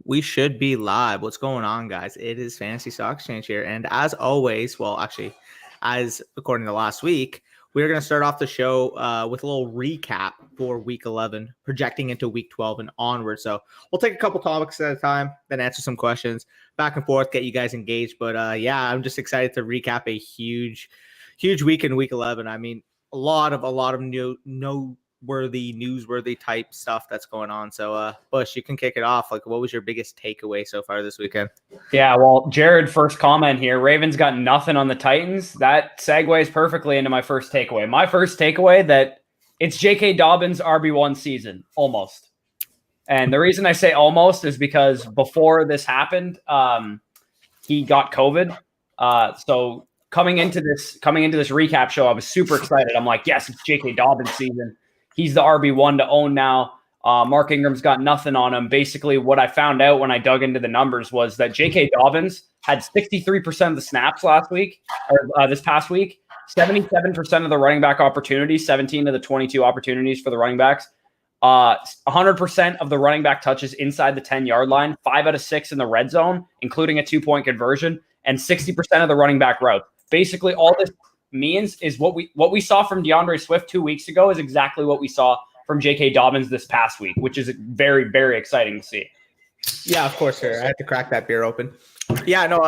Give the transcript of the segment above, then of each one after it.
We should be live. What's going on, guys? It is Fantasy Stock Exchange here. And as always, as according to last week, we're going to start off the show with a little recap for week 11, projecting into week 12 and onward. So we'll take a couple topics at a time, then answer some questions back and forth, get you guys engaged. But I'm just excited to recap a huge week in week 11. I mean, a lot of newsworthy type stuff that's going on. So Bush, you can kick it off. Like, what was your biggest takeaway so far this weekend? Yeah, well, Jared, first comment here. Ravens got nothing on the Titans. That segues perfectly into my first takeaway. My first takeaway that it's J.K. Dobbins RB1 season, almost. And the reason I say almost is because before this happened, he got COVID. So coming into this recap show, I was super excited. I'm like, yes, it's J.K. Dobbins season. He's the RB1 to own now. Mark Ingram's got nothing on him. Basically, what I found out when I dug into the numbers was that J.K. Dobbins had 63% of the snaps last week, or this past week, 77% of the running back opportunities, 17 of the 22 opportunities for the running backs, 100% of the running back touches inside the 10-yard line, 5 out of 6 in the red zone, including a 2-point conversion, and 60% of the running back route. Basically, all this means is what we saw from DeAndre Swift 2 weeks ago is exactly what we saw from J.K. Dobbins this past week, which is very, very exciting to see. Yeah, of course, sir. I had to crack that beer open. Yeah, no,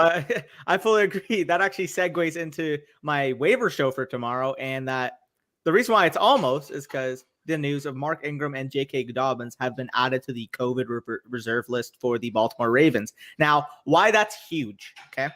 I fully agree. That actually segues into my waiver show for tomorrow, and that the reason why it's almost is because the news of Mark Ingram and J.K. Dobbins have been added to the COVID reserve list for the Baltimore Ravens. Now, why that's huge, okay?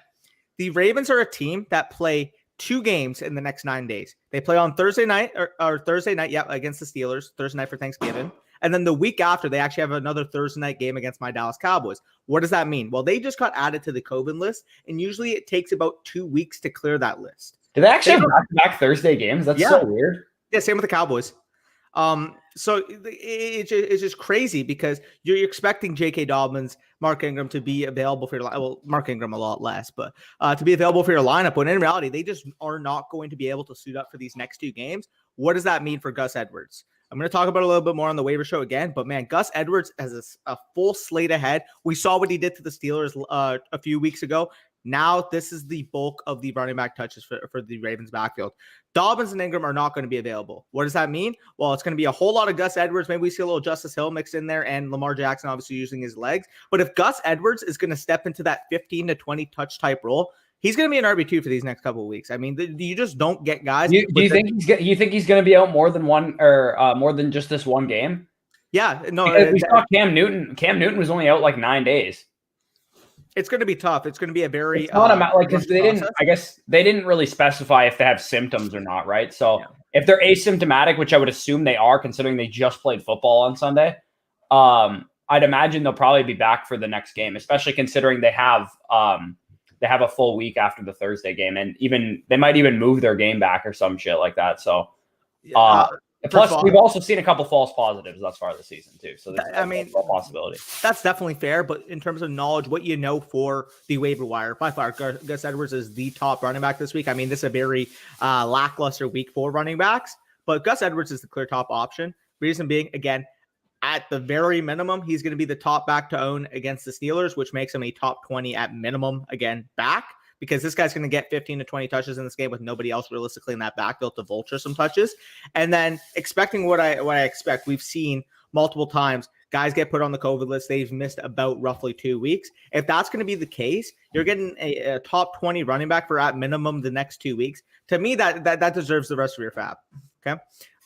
The Ravens are a team that play 2 games in the next 9 days. They play on Thursday night against the Steelers, Thursday night for Thanksgiving. And then the week after, they actually have another Thursday night game against my Dallas Cowboys. What does that mean? Well, they just got added to the COVID list, and usually it takes about 2 weeks to clear that list. Do they actually have back-to-back Thursday games? That's so weird. Yeah, same with the Cowboys. So it's just crazy because you're expecting J.K. Dobbins, Mark Ingram to be available for your lineup. Well, Mark Ingram a lot less, but to be available for your lineup. When in reality, they just are not going to be able to suit up for these next 2 games. What does that mean for Gus Edwards? I'm going to talk about it a little bit more on the waiver show again, but man, Gus Edwards has a full slate ahead. We saw what he did to the Steelers a few weeks ago. Now this is the bulk of the running back touches for the Ravens backfield. Dobbins and Ingram are not going to be available. What does that mean? Well, it's going to be a whole lot of Gus Edwards. Maybe we see a little Justice Hill mixed in there and Lamar Jackson obviously using his legs. But if Gus Edwards is going to step into that 15 to 20 touch type role, he's going to be an RB2 for these next couple of weeks. I mean, you just don't get guys. You think he's going to be out more than one or more than just this one game? Yeah, no. We saw Cam Newton. Cam Newton was only out like 9 days. It's going to be tough. It's going to be a very because they didn't. I guess they didn't really specify if they have symptoms or not, right? So if they're asymptomatic, which I would assume they are, considering they just played football on Sunday, I'd imagine they'll probably be back for the next game, especially considering they have a full week after the Thursday game, and they might even move their game back or some shit like that. So. Plus, we've also seen a couple false positives thus far this season too. So there's a possibility. That's definitely fair. But in terms of knowledge, what you know for the waiver wire, by far, Gus Edwards is the top running back this week. I mean, this is a very lackluster week for running backs, but Gus Edwards is the clear top option. Reason being, again, at the very minimum, he's going to be the top back to own against the Steelers, which makes him a top 20 at minimum, again, back. Because this guy's going to get 15 to 20 touches in this game with nobody else realistically in that backfield to vulture some touches. And then expecting what I expect, we've seen multiple times guys get put on the COVID list. They've missed about roughly 2 weeks. If that's going to be the case, you're getting a top 20 running back for at minimum the next 2 weeks. To me, that deserves the rest of your fab. Okay.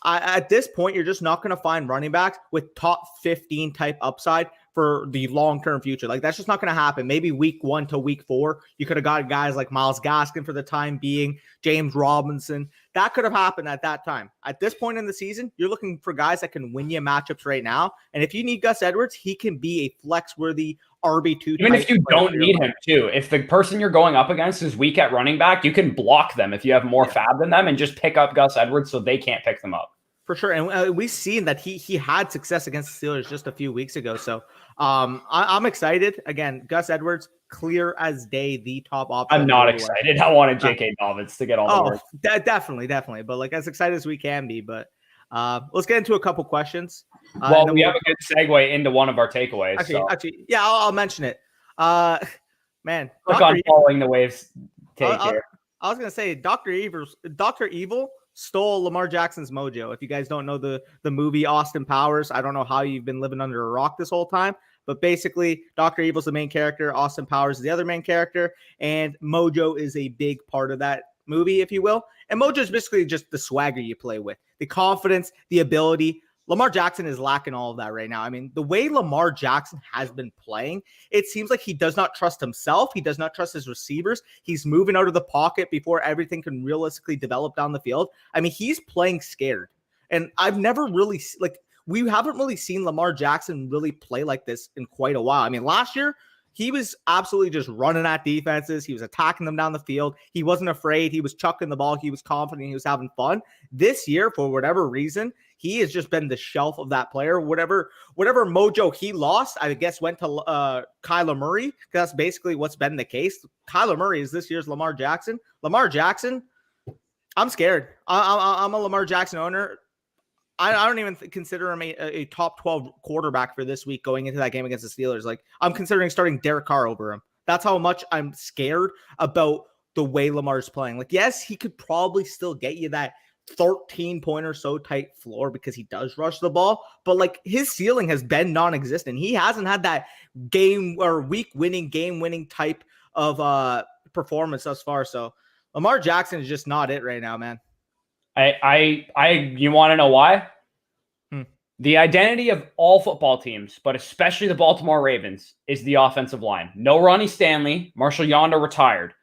At this point, you're just not going to find running backs with top 15 type upside for the long-term future. Like, that's just not going to happen. Maybe week 1 to week 4, you could have got guys like Myles Gaskin for the time being, James Robinson. That could have happened at that time. At this point in the season, you're looking for guys that can win you matchups right now. And if you need Gus Edwards, he can be a flex-worthy RB2. Even if you don't need him too. If the person you're going up against is weak at running back, you can block them if you have more fab than them and just pick up Gus Edwards so they can't pick them up. For sure. And we've seen that he had success against the Steelers just a few weeks ago. So I'm excited. Again, Gus Edwards, clear as day, the top option. I'm not excited. I wanted J.K. Dobbins to get all the work. Definitely. But like as excited as we can be. But Let's get into a couple questions. Well, we have a good segue into one of our takeaways. Actually, yeah, I'll mention it. Man, click on following the waves take here. I was gonna say Dr. Evil stole Lamar Jackson's mojo. If you guys don't know the movie Austin Powers, I don't know how you've been living under a rock this whole time. But basically, Dr. Evil's the main character, Austin Powers is the other main character, and mojo is a big part of that movie, if you will. And mojo is basically just the swagger you play with, the confidence, the ability. Lamar Jackson is lacking all of that right now. I mean, the way Lamar Jackson has been playing, it seems like he does not trust himself. He does not trust his receivers. He's moving out of the pocket before everything can realistically develop down the field. I mean, he's playing scared. And I've never really, we haven't really seen Lamar Jackson really play like this in quite a while. I mean, last year, he was absolutely just running at defenses. He was attacking them down the field. He wasn't afraid. He was chucking the ball. He was confident. He was having fun. This year, for whatever reason, he has just been the shelf of that player. Whatever mojo he lost, I guess, went to Kyler Murray. That's basically what's been the case. Kyler Murray is this year's Lamar Jackson. Lamar Jackson, I'm scared. I'm a Lamar Jackson owner. I don't even consider him a top 12 quarterback for this week going into that game against the Steelers. Like, I'm considering starting Derek Carr over him. That's how much I'm scared about the way Lamar's playing. Like, yes, he could probably still get you that 13-point or so tight floor because he does rush the ball, but like his ceiling has been non-existent. He hasn't had that game winning type of performance thus far. So Lamar Jackson is just not it right now, man. You want to know why? The identity of all football teams, but especially the Baltimore Ravens, is the offensive line. No Ronnie Stanley. Marshall Yonda retired.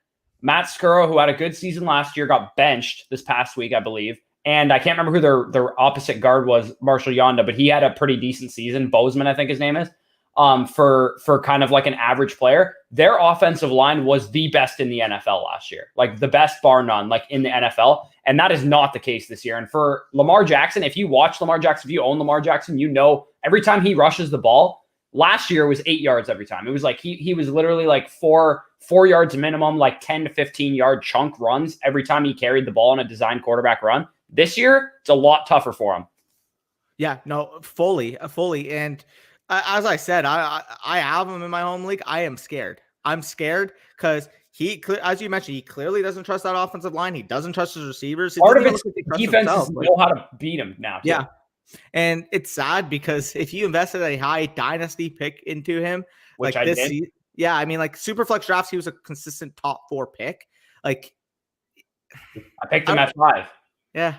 Matt Skura, who had a good season last year, got benched this past week, I believe. And I can't remember who their opposite guard was, Marshall Yonda, but he had a pretty decent season. Bozeman, I think his name is, for kind of like an average player. Their offensive line was the best in the NFL last year, like the best bar none, like in the NFL. And that is not the case this year. And for Lamar Jackson, if you watch Lamar Jackson, if you own Lamar Jackson, you know every time he rushes the ball, last year was 8 yards every time. It was like he was literally like four yards minimum, like 10 to 15 yard chunk runs every time he carried the ball on a designed quarterback run. This year, it's a lot tougher for him. Yeah, no, fully. And as I said, I have him in my home league. I am scared. I'm scared because he, as you mentioned, he clearly doesn't trust that offensive line. He doesn't trust his receivers. Part of it is defenses know how to beat him now. Too. Yeah. And it's sad because if you invested a high dynasty pick into him, which like I this, did. Yeah, I mean, like Superflex drafts, he was a consistent top 4 pick. Like, I picked him at 5. Yeah,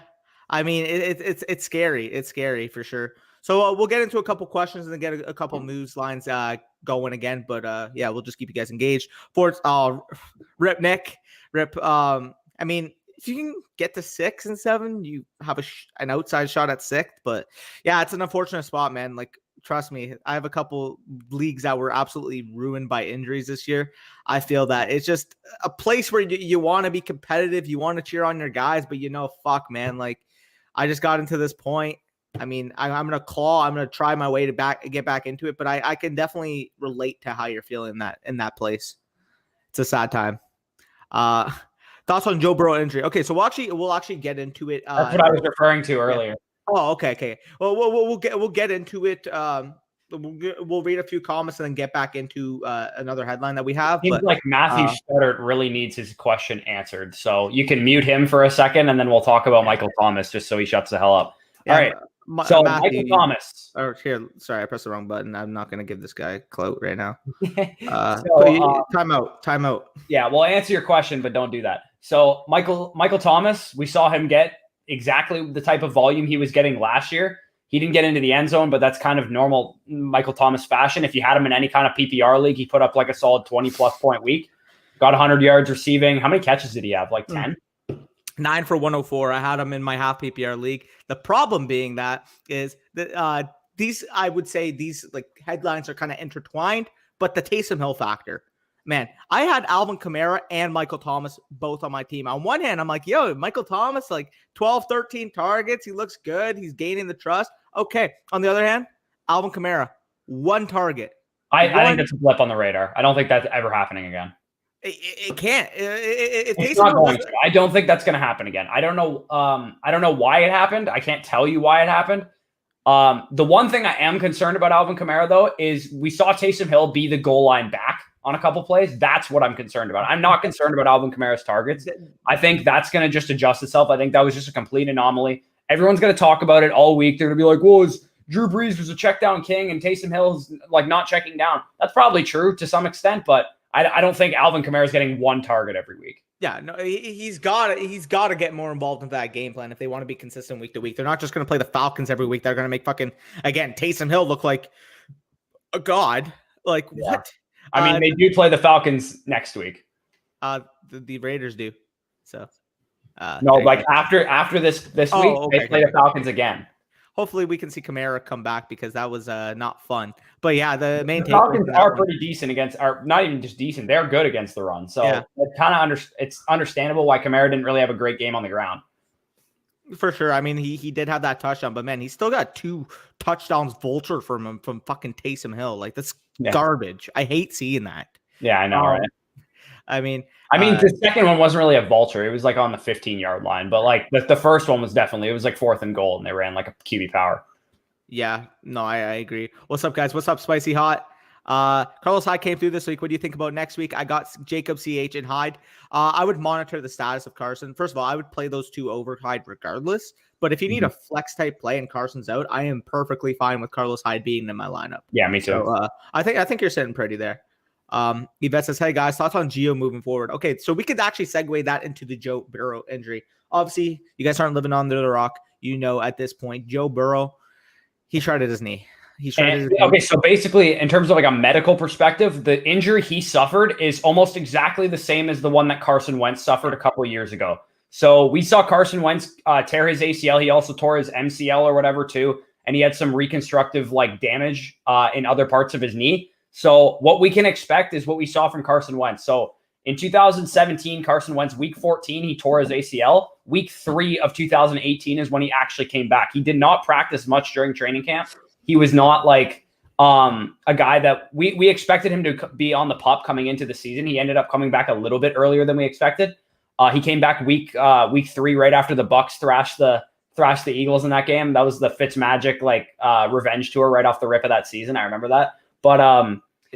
I mean, it's scary. It's scary for sure. So we'll get into a couple questions and then get a couple news lines going again. But yeah, we'll just keep you guys engaged. For Rip Nick, Rip. I mean, if you can get to 6 and 7, you have an outside shot at 6th. But yeah, it's an unfortunate spot, man. Like, trust me, I have a couple leagues that were absolutely ruined by injuries this year. I feel that it's just a place where you want to be competitive. You want to cheer on your guys, but fuck, man. Like, I just got into this point. I mean, I'm going to claw. I'm going to try my way to get back into it, but I can definitely relate to how you're feeling in that place. It's a sad time. Thoughts on Joe Burrow injury? Okay, so we'll actually get into it. That's what I was referring to earlier. Yeah. Oh, okay. Well, we'll get into it. We'll read a few comments and then get back into another headline that we have. Seems like Matthew Stoddard really needs his question answered, so you can mute him for a second, and then we'll talk about Michael Thomas just so he shuts the hell up. All right. So Matthew, Michael Thomas. Sorry, I pressed the wrong button. I'm not going to give this guy clout right now. Time out. Yeah, we'll answer your question, but don't do that. So Michael Thomas, we saw him get exactly the type of volume he was getting last year. He didn't get into the end zone, but that's kind of normal Michael Thomas fashion. If you had him in any kind of PPR league, he put up like a solid 20-plus point week. Got 100 yards receiving. How many catches did he have? Like 10? 9 for 104. I had him in my half PPR league. The problem being that is that these like headlines are kind of intertwined, but the Taysom Hill factor. Man, I had Alvin Kamara and Michael Thomas both on my team. On one hand, I'm like, yo, Michael Thomas, like 12, 13 targets. He looks good. He's gaining the trust. Okay. On the other hand, Alvin Kamara, 1 target. I think that's a blip on the radar. I don't think that's ever happening again. It can't. It's not going to. I don't think that's going to happen again. I don't know. I don't know why it happened. I can't tell you why it happened. The one thing I am concerned about Alvin Kamara, though, is we saw Taysom Hill be the goal line back on a couple plays. That's what I'm concerned about. I'm not concerned about Alvin Kamara's targets. I think that's going to just adjust itself. I think that was just a complete anomaly. Everyone's going to talk about it all week. They're going to be like, "Well, Drew Brees was a check down king and Taysom Hill's like not checking down." That's probably true to some extent, but I don't think Alvin Kamara is getting one target every week. Yeah, no, he's got to get more involved in that game plan if they want to be consistent week to week. They're not just going to play the Falcons every week. They're going to make again Taysom Hill look like a god. Like what? I mean, they do play the Falcons next week. The Raiders do. So no, like after this week, okay, they play the Falcons again. Hopefully we can see Kamara come back because that was not fun. But yeah, the Falcons are pretty decent not even just decent. They're good against the run. So yeah. It's understandable why Kamara didn't really have a great game on the ground. For sure. I mean, he did have that touchdown, but man, he still got 2 touchdowns vulture from fucking Taysom Hill. Like that's garbage. I hate seeing that. Yeah, I know, right? I mean, the second one wasn't really a vulture. It was like on the 15-yard line, but like the first one was definitely, it was like 4th and goal and they ran like a QB power. Yeah, no, I agree. What's up, guys? What's up, Spicy Hot? Carlos Hyde came through this week. What do you think about next week? I got Jacob CH and Hyde. I would monitor the status of Carson. First of all, I would play those 2 over Hyde regardless. But if you need a flex type play and Carson's out, I am perfectly fine with Carlos Hyde being in my lineup. Yeah, me too. So, I think you're sitting pretty there. Yvette says, "Hey guys, thoughts on Gio moving forward?" Okay, so we could actually segue that into the Joe Burrow injury. Obviously, you guys aren't living under the rock. You know, at this point, Joe Burrow, he shredded his knee. Okay, so basically, in terms of like a medical perspective, the injury he suffered is almost exactly the same as the one that Carson Wentz suffered a couple of years ago. So we saw Carson Wentz tear his ACL. He also tore his MCL or whatever too, and he had some reconstructive like damage in other parts of his knee. So what we can expect is what we saw from Carson Wentz. So in 2017, Carson Wentz, week 14, he tore his ACL. Week 3 of 2018 is when he actually came back. He did not practice much during training camp. He was not like a guy that we expected him to be on the pup coming into the season. He ended up coming back a little bit earlier than we expected. He came back week 3 right after the Bucs thrashed the Eagles in that game. That was the Fitzmagic revenge tour right off the rip of that season. I remember that. But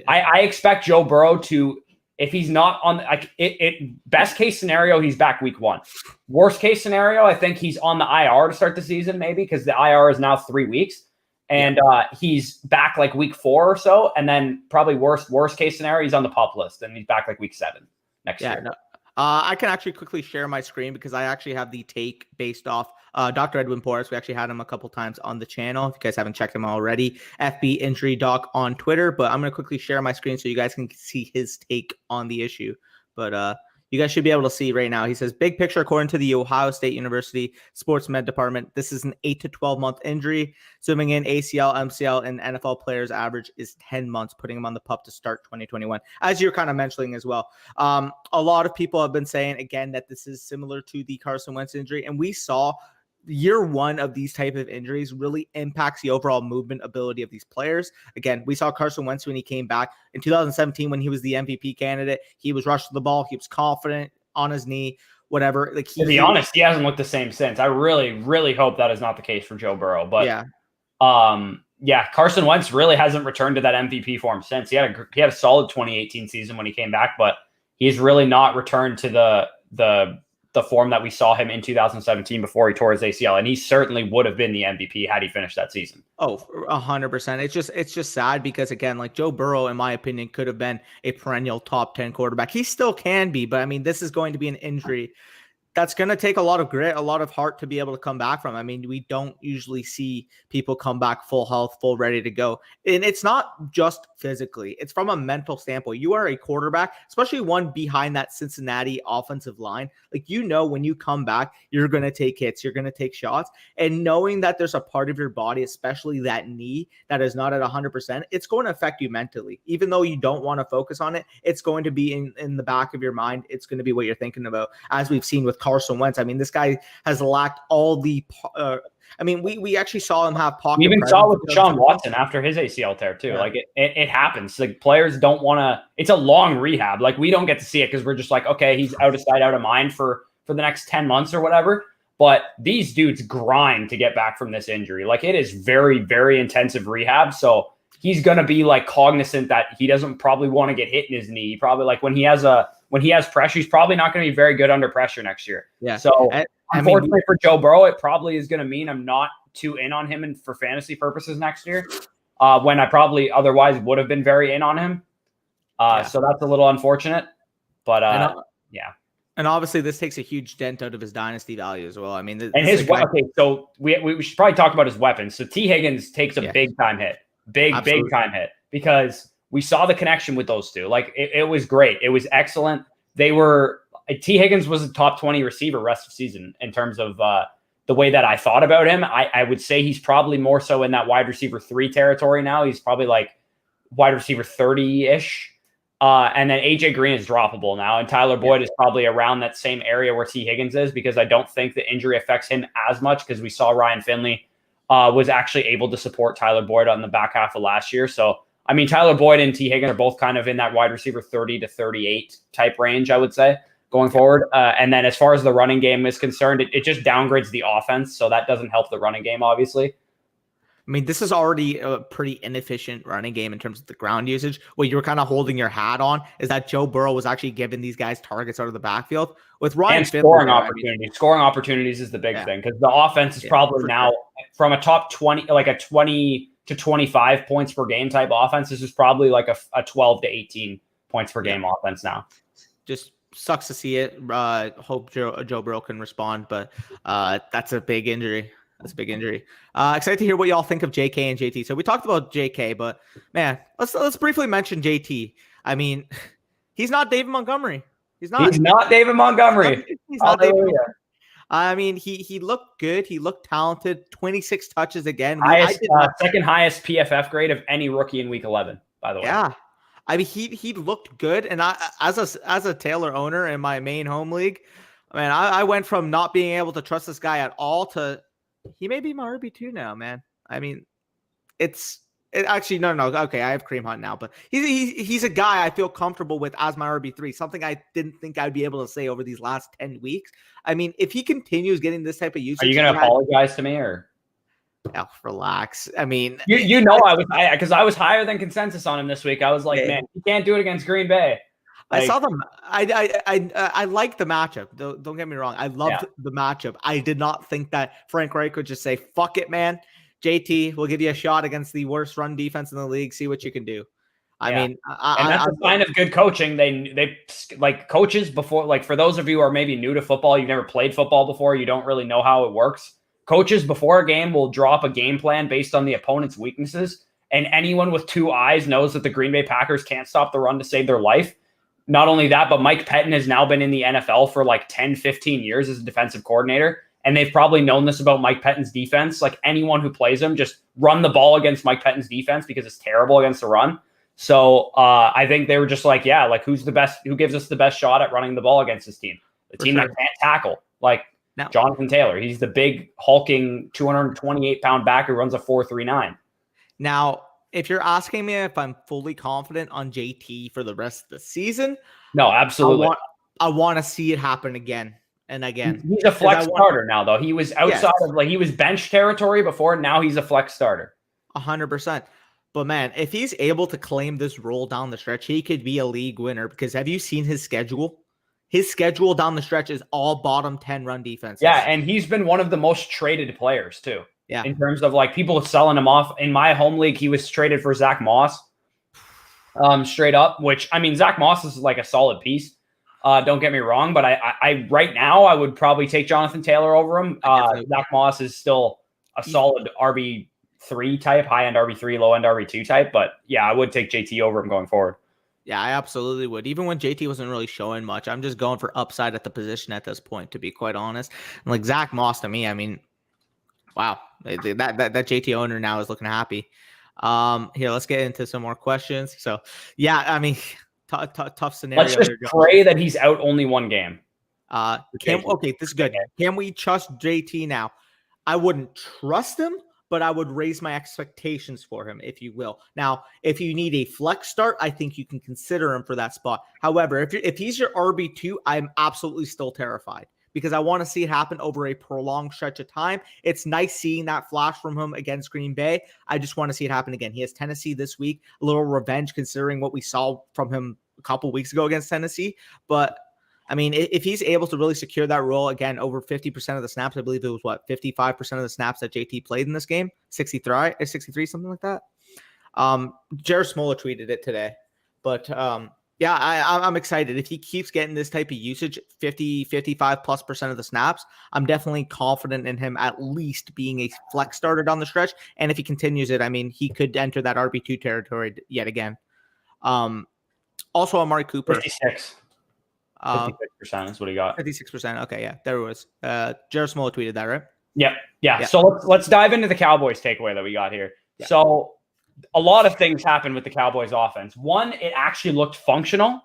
I expect Joe Burrow to, if he's not on, best case scenario, he's back week 1. Worst case scenario, I think he's on the IR to start the season, maybe because the IR is now 3 weeks, and he's back like week 4 or so, and then probably worst case scenario, he's on the PUP list and he's back like week 7 next year. No. I can actually quickly share my screen because I actually have the take based off Dr. Edwin Porras. We actually had him a couple times on the channel. If you guys haven't checked him already, FB Injury Doc on Twitter. But I'm going to quickly share my screen so you guys can see his take on the issue. But you guys should be able to see right now. He says, big picture, according to the Ohio State University Sports Med Department, this is an 8 to 12 month injury. Zooming in, ACL, MCL, and NFL players average is 10 months, putting him on the PUP to start 2021. As you're kind of mentioning as well. A lot of people have been saying, again, that this is similar to the Carson Wentz injury. And we saw year 1 of these type of injuries really impacts the overall movement ability of these players. Again, we saw Carson Wentz when he came back in 2017 when he was the MVP candidate. He was rushing the ball. He was confident on his knee, whatever. To be honest, he hasn't looked the same since. I really, really hope that is not the case for Joe Burrow. But Carson Wentz really hasn't returned to that MVP form since. He had a solid 2018 season when he came back, but he's really not returned to the form that we saw him in 2017 before he tore his ACL. And he certainly would have been the MVP had he finished that season. Oh, 100%. It's just sad because, again, like Joe Burrow, in my opinion, could have been a perennial top 10 quarterback. He still can be, but I mean, this is going to be an injury that's going to take a lot of grit, a lot of heart to be able to come back from. I mean, we don't usually see people come back full health, full ready to go. And it's not just physically. It's from a mental standpoint. You are a quarterback, especially one behind that Cincinnati offensive line. Like, you know, when you come back, you're going to take hits, you're going to take shots. And knowing that there's a part of your body, especially that knee, that is not at 100%, it's going to affect you mentally. Even though you don't want to focus on it, it's going to be in the back of your mind. It's going to be what you're thinking about, as we've seen with Carson Wentz. I mean, this guy has lacked all the. We actually saw him have pocket. We even presence saw with Deshaun Watson after his ACL tear too. Yeah. Like it happens. Like players don't want to. It's a long rehab. Like we don't get to see it because we're just like, okay, he's out of sight, out of mind for the next 10 months or whatever. But these dudes grind to get back from this injury. Like it is very, very intensive rehab. So he's going to be like cognizant that he doesn't probably want to get hit in his knee. He probably like when he has pressure, he's probably not going to be very good under pressure next year. Yeah. So unfortunately for Joe Burrow, it probably is going to mean I'm not too in on him for fantasy purposes next year. When I probably otherwise would have been very in on him. So that's a little unfortunate, but yeah. And obviously, this takes a huge dent out of his dynasty value as well. I mean, so we should probably talk about his weapons. So T. Higgins takes a big time hit, big time hit, because we saw the connection with those two. Like it was great, it was excellent. T. Higgins was a top 20 receiver rest of season in terms of the way that I thought about him. I would say he's probably more so in that wide receiver 3 territory now. He's probably like wide receiver 30-ish. And then AJ Green is droppable now, and Tyler Boyd is probably around that same area where T. Higgins is, because I don't think the injury affects him as much, because we saw Ryan Finley was actually able to support Tyler Boyd on the back half of last year. So, I mean, Tyler Boyd and T. Higgins are both kind of in that wide receiver 30 to 38 type range, I would say, going forward. And then as far as the running game is concerned, it just downgrades the offense, so that doesn't help the running game, obviously. I mean, this is already a pretty inefficient running game in terms of the ground usage. What you were kind of holding your hat on is that Joe Burrow was actually giving these guys targets out of the backfield with Ryan and Finley. Scoring opportunities. Scoring opportunities is the big thing, because the offense is probably now from a top 20, like a 20 to 25 points per game type offense. This is probably like a 12 to 18 points per game offense now. Just sucks to see it. Hope Joe Burrow can respond, but that's a big injury. That's a big injury. Excited to hear what y'all think of JK and JT. So we talked about JK, but man, let's briefly mention JT. I mean, he's not David Montgomery. He's not David Montgomery. He's not David Montgomery. I mean, he looked good. He looked talented. 26 touches again. Second highest PFF grade of any rookie in Week 11. By the way. Yeah. I mean, he looked good. And I, as a Taylor owner in my main home league, I went from not being able to trust this guy at all to he may be my RB2 now, man. I mean, actually no. Okay, I have Kareem Hunt now, but he's a guy I feel comfortable with as my RB3. Something I didn't think I'd be able to say over these last 10 weeks. I mean, if he continues getting this type of usage, are you going to apologize to me or? Oh, relax. I mean, I was higher than consensus on him this week. I was like, man, you can't do it against Green Bay. I saw them. I like the matchup. Don't get me wrong. I loved the matchup. I did not think that Frank Reich would just say, "Fuck it, man. JT, we'll give you a shot against the worst run defense in the league. See what you can do." I mean, and that's a sign of good coaching. They like coaches before. Like for those of you who are maybe new to football, you've never played football before, you don't really know how it works. Coaches before a game will drop a game plan based on the opponent's weaknesses, and anyone with 2 eyes knows that the Green Bay Packers can't stop the run to save their life. Not only that, but Mike Pettin has now been in the NFL for like 10, 15 years as a defensive coordinator. And they've probably known this about Mike Pettin's defense. Like anyone who plays him, just run the ball against Mike Pettin's defense because it's terrible against the run. So I think they were just like, yeah, like who gives us the best shot at running the ball against this team? The team that can't tackle. Like Jonathan Taylor. He's the big hulking 228-pound back who runs a 4.39. Now, if you're asking me if I'm fully confident on JT for the rest of the season, no, absolutely. I want to see it happen again and again. He's a flex starter now, though. He was outside of he was bench territory before. Now he's a flex starter. 100%. But man, if he's able to claim this role down the stretch, he could be a league winner, because have you seen his schedule? His schedule down the stretch is all bottom 10 run defenses. Yeah, and he's been one of the most traded players too. Yeah. In terms of like people selling him off. In my home league, he was traded for Zach Moss. Straight up, which I mean, Zach Moss is like a solid piece. Don't get me wrong, but I right now I would probably take Jonathan Taylor over him. Zach Moss is still a solid RB3 type, high end RB3, low end RB2 type. But yeah, I would take JT over him going forward. Yeah, I absolutely would. Even when JT wasn't really showing much, I'm just going for upside at the position at this point, to be quite honest. And like Zach Moss to me, I mean, wow, that JT owner now is looking happy. Here, let's get into some more questions. So, yeah, I mean, tough scenario. Let's just pray that he's out only one game. Okay, this is good. Can we trust JT now? I wouldn't trust him, but I would raise my expectations for him, if you will. Now, if you need a flex start, I think you can consider him for that spot. However, if he's your RB2, I'm absolutely still terrified because I want to see it happen over a prolonged stretch of time. It's nice seeing that flash from him against Green Bay. I just want to see it happen again. He has Tennessee this week, a little revenge considering what we saw from him a couple weeks ago against Tennessee. But I mean, if he's able to really secure that role again, over 50% of the snaps, I believe it was 55% of the snaps that JT played in this game, 63, something like that. Jared Smola tweeted it today, but yeah, I'm excited. If he keeps getting this type of usage, 55+% of the snaps, I'm definitely confident in him at least being a flex starter down the stretch. And if he continues it, I mean, he could enter that RB2 territory yet again. Also, Amari Cooper. 56% is what he got. 56%. Okay, yeah, there it was. Jared Smola tweeted that, right? Yeah. So let's dive into the Cowboys takeaway that we got here. Yeah. So a lot of things happened with the Cowboys offense. One, it actually looked functional.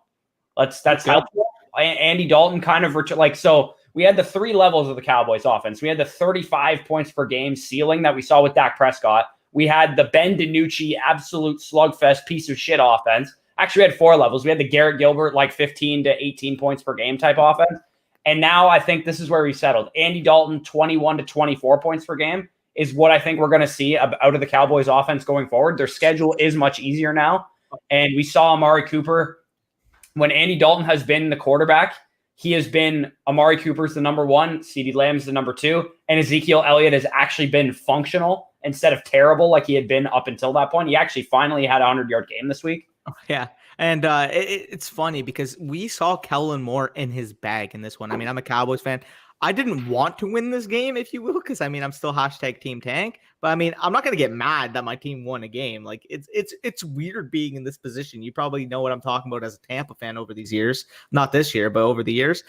That's helpful. Andy Dalton kind of so we had the 3 levels of the Cowboys offense. We had the 35 points per game ceiling that we saw with Dak Prescott. We had the Ben DiNucci absolute slugfest piece of shit offense. Actually, we had 4 levels. We had the Garrett Gilbert, 15 to 18 points per game type offense. And now I think this is where we settled. Andy Dalton, 21 to 24 points per game is what I think we're going to see out of the Cowboys offense going forward. Their schedule is much easier now. And we saw Amari Cooper. When Andy Dalton has been the quarterback, he has been Amari Cooper's the number 1, CeeDee Lamb's the number 2, and Ezekiel Elliott has actually been functional instead of terrible like he had been up until that point. He actually finally had a 100-yard game this week. Yeah. And it's funny because we saw Kellen Moore in his bag in this one. I mean, I'm a Cowboys fan. I didn't want to win this game, if you will, because I mean, I'm still #Team Tank. But I mean, I'm not going to get mad that my team won a game. Like it's weird being in this position. You probably know what I'm talking about as a Tampa fan over these years. Not this year, but over the years.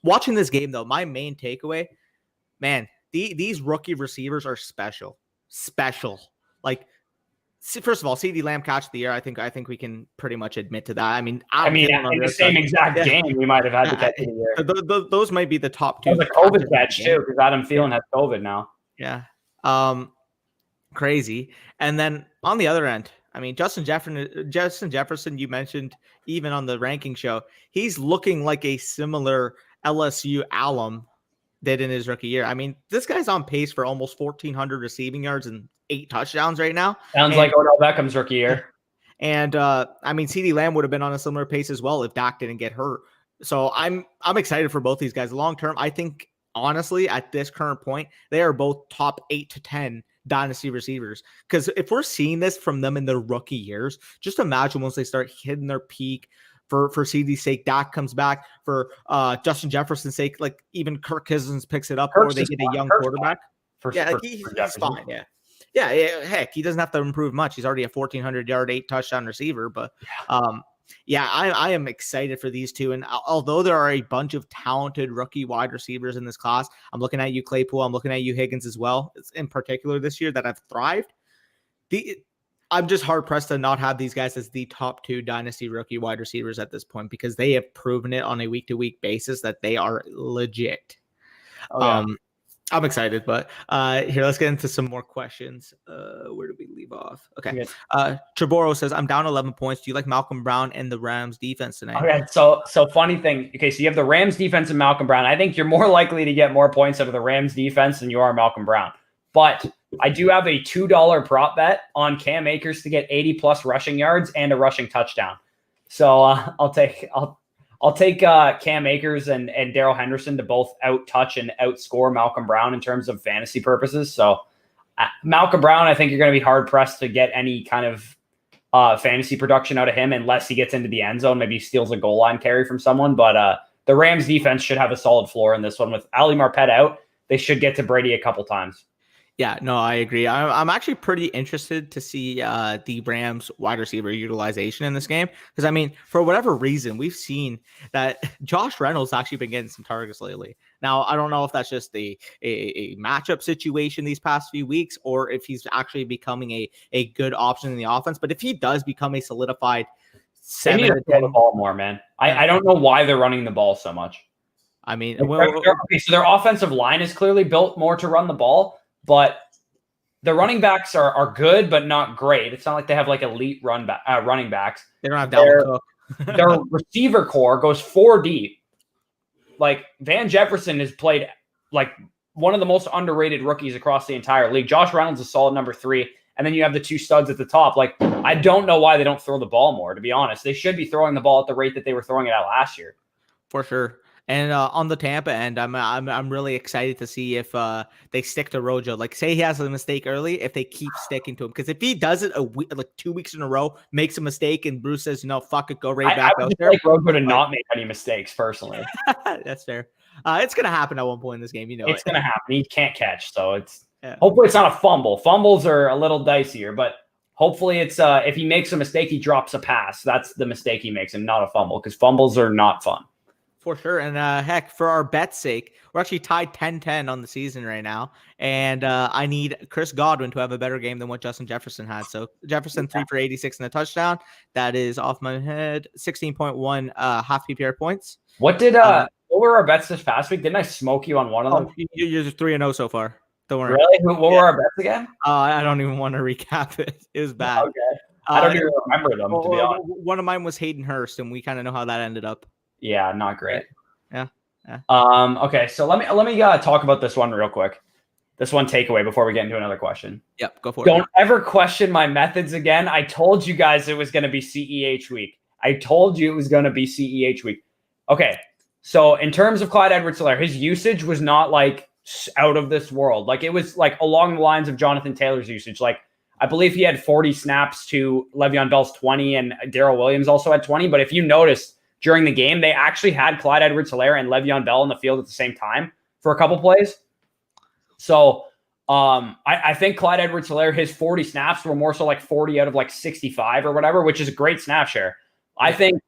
Watching this game, though, my main takeaway, man, these rookie receivers are special. Like, first of all, CeeDee Lamb catch of the year. I think we can pretty much admit to that. I mean, in the same exact game, we might have had the catch of the year. Those might be the top 2. It was a COVID catch too, because Adam Thielen has COVID now. Yeah, crazy. And then on the other end, I mean, Justin Jefferson, you mentioned even on the ranking show, he's looking like a similar LSU alum did in his rookie year. I mean, this guy's on pace for almost 1,400 receiving yards and 8 touchdowns right now. Sounds like Odell Beckham's rookie year. And I mean, CeeDee Lamb would have been on a similar pace as well if Dak didn't get hurt. So I'm excited for both these guys. Long term, I think honestly at this current point, they are both top 8 to 10 dynasty receivers. Because if we're seeing this from them in their rookie years, just imagine once they start hitting their peak. For CeeDee's sake, Dak comes back. For Justin Jefferson's sake, like even Kirk Cousins picks it up, or they get a young quarterback. He's fine. Yeah. Heck, he doesn't have to improve much. He's already a 1,400-yard, 8-touchdown receiver. But I am excited for these two. And although there are a bunch of talented rookie wide receivers in this class, I'm looking at you, Claypool. I'm looking at you, Higgins, as well. It's in particular this year that have thrived. I'm just hard-pressed to not have these guys as the top 2 dynasty rookie wide receivers at this point because they have proven it on a week-to-week basis that they are legit. I'm excited, but here, let's get into some more questions. Where did we leave off? Okay. Triboro says, I'm down 11 points. Do you like Malcolm Brown and the Rams defense tonight? Okay, so funny thing. Okay, so you have the Rams defense and Malcolm Brown. I think you're more likely to get more points out of the Rams defense than you are Malcolm Brown. But I do have a $2 prop bet on Cam Akers to get 80+ rushing yards and a rushing touchdown. So I'll take Cam Akers and Darrell Henderson to both out-touch and outscore Malcolm Brown in terms of fantasy purposes. So Malcolm Brown, I think you're going to be hard-pressed to get any kind of fantasy production out of him unless he gets into the end zone, maybe steals a goal line carry from someone. But the Rams defense should have a solid floor in this one. With Ali Marpet out, they should get to Brady a couple times. Yeah, no, I agree. I'm actually pretty interested to see the Rams wide receiver utilization in this game because, I mean, for whatever reason, we've seen that Josh Reynolds actually been getting some targets lately. Now, I don't know if that's just a matchup situation these past few weeks or if he's actually becoming a good option in the offense. But if he does become a solidified 7 or 10 the ball more, man. I don't know why they're running the ball so much. I mean, Okay, so their offensive line is clearly built more to run the ball, but the running backs are good, but not great. It's not like they have like elite running backs. they don't have Dalvin Cook. Their receiver core goes 4 deep. Like Van Jefferson has played like one of the most underrated rookies across the entire league. Josh Reynolds is solid number 3. And then you have the 2 studs at the top. Like, I don't know why they don't throw the ball more, to be honest. They should be throwing the ball at the rate that they were throwing it at last year. For sure. And on the Tampa end, I'm really excited to see if they stick to Rojo. Like, say he has a mistake early, if they keep sticking to him. Because if he does it like 2 weeks in a row, makes a mistake, and Bruce says, "No, fuck it, go right back I out would there." like Rojo to not make any mistakes, personally. That's fair. It's gonna happen at one point in this game. It's gonna happen. He can't catch, so it's hopefully it's not a fumble. Fumbles are a little dicier, but hopefully it's if he makes a mistake, he drops a pass. That's the mistake he makes, and not a fumble, because fumbles are not fun. For sure. And heck, for our bet's sake, we're actually tied 10-10 on the season right now. And I need Chris Godwin to have a better game than what Justin Jefferson had. So Jefferson 3 for 86 and a touchdown. That is off my head 16.1 half PPR points. What were our bets this past week? Didn't I smoke you on one of them? You're 3-0 so far. Don't worry. Really? What were our bets again? I don't even want to recap it. It was bad. Okay. I don't even remember them, to be honest. One of mine was Hayden Hurst, and we kind of know how that ended up. Yeah, not great. Yeah. Okay, so let me talk about this one real quick. This one takeaway before we get into another question. Yep, go for it. Don't ever question my methods again. I told you guys it was going to be CEH week. Okay, so in terms of Clyde Edwards-Helaire, his usage was not like out of this world. Like, it was like along the lines of Jonathan Taylor's usage. Like, I believe he had 40 snaps to Le'Veon Bell's 20, and Darrell Williams also had 20. But if you notice, during the game, they actually had Clyde Edwards-Helaire and Le'Veon Bell in the field at the same time for a couple plays. So I think Clyde Edwards-Helaire, his 40 snaps were more so like 40 out of like 65 or whatever, which is a great snap share. I think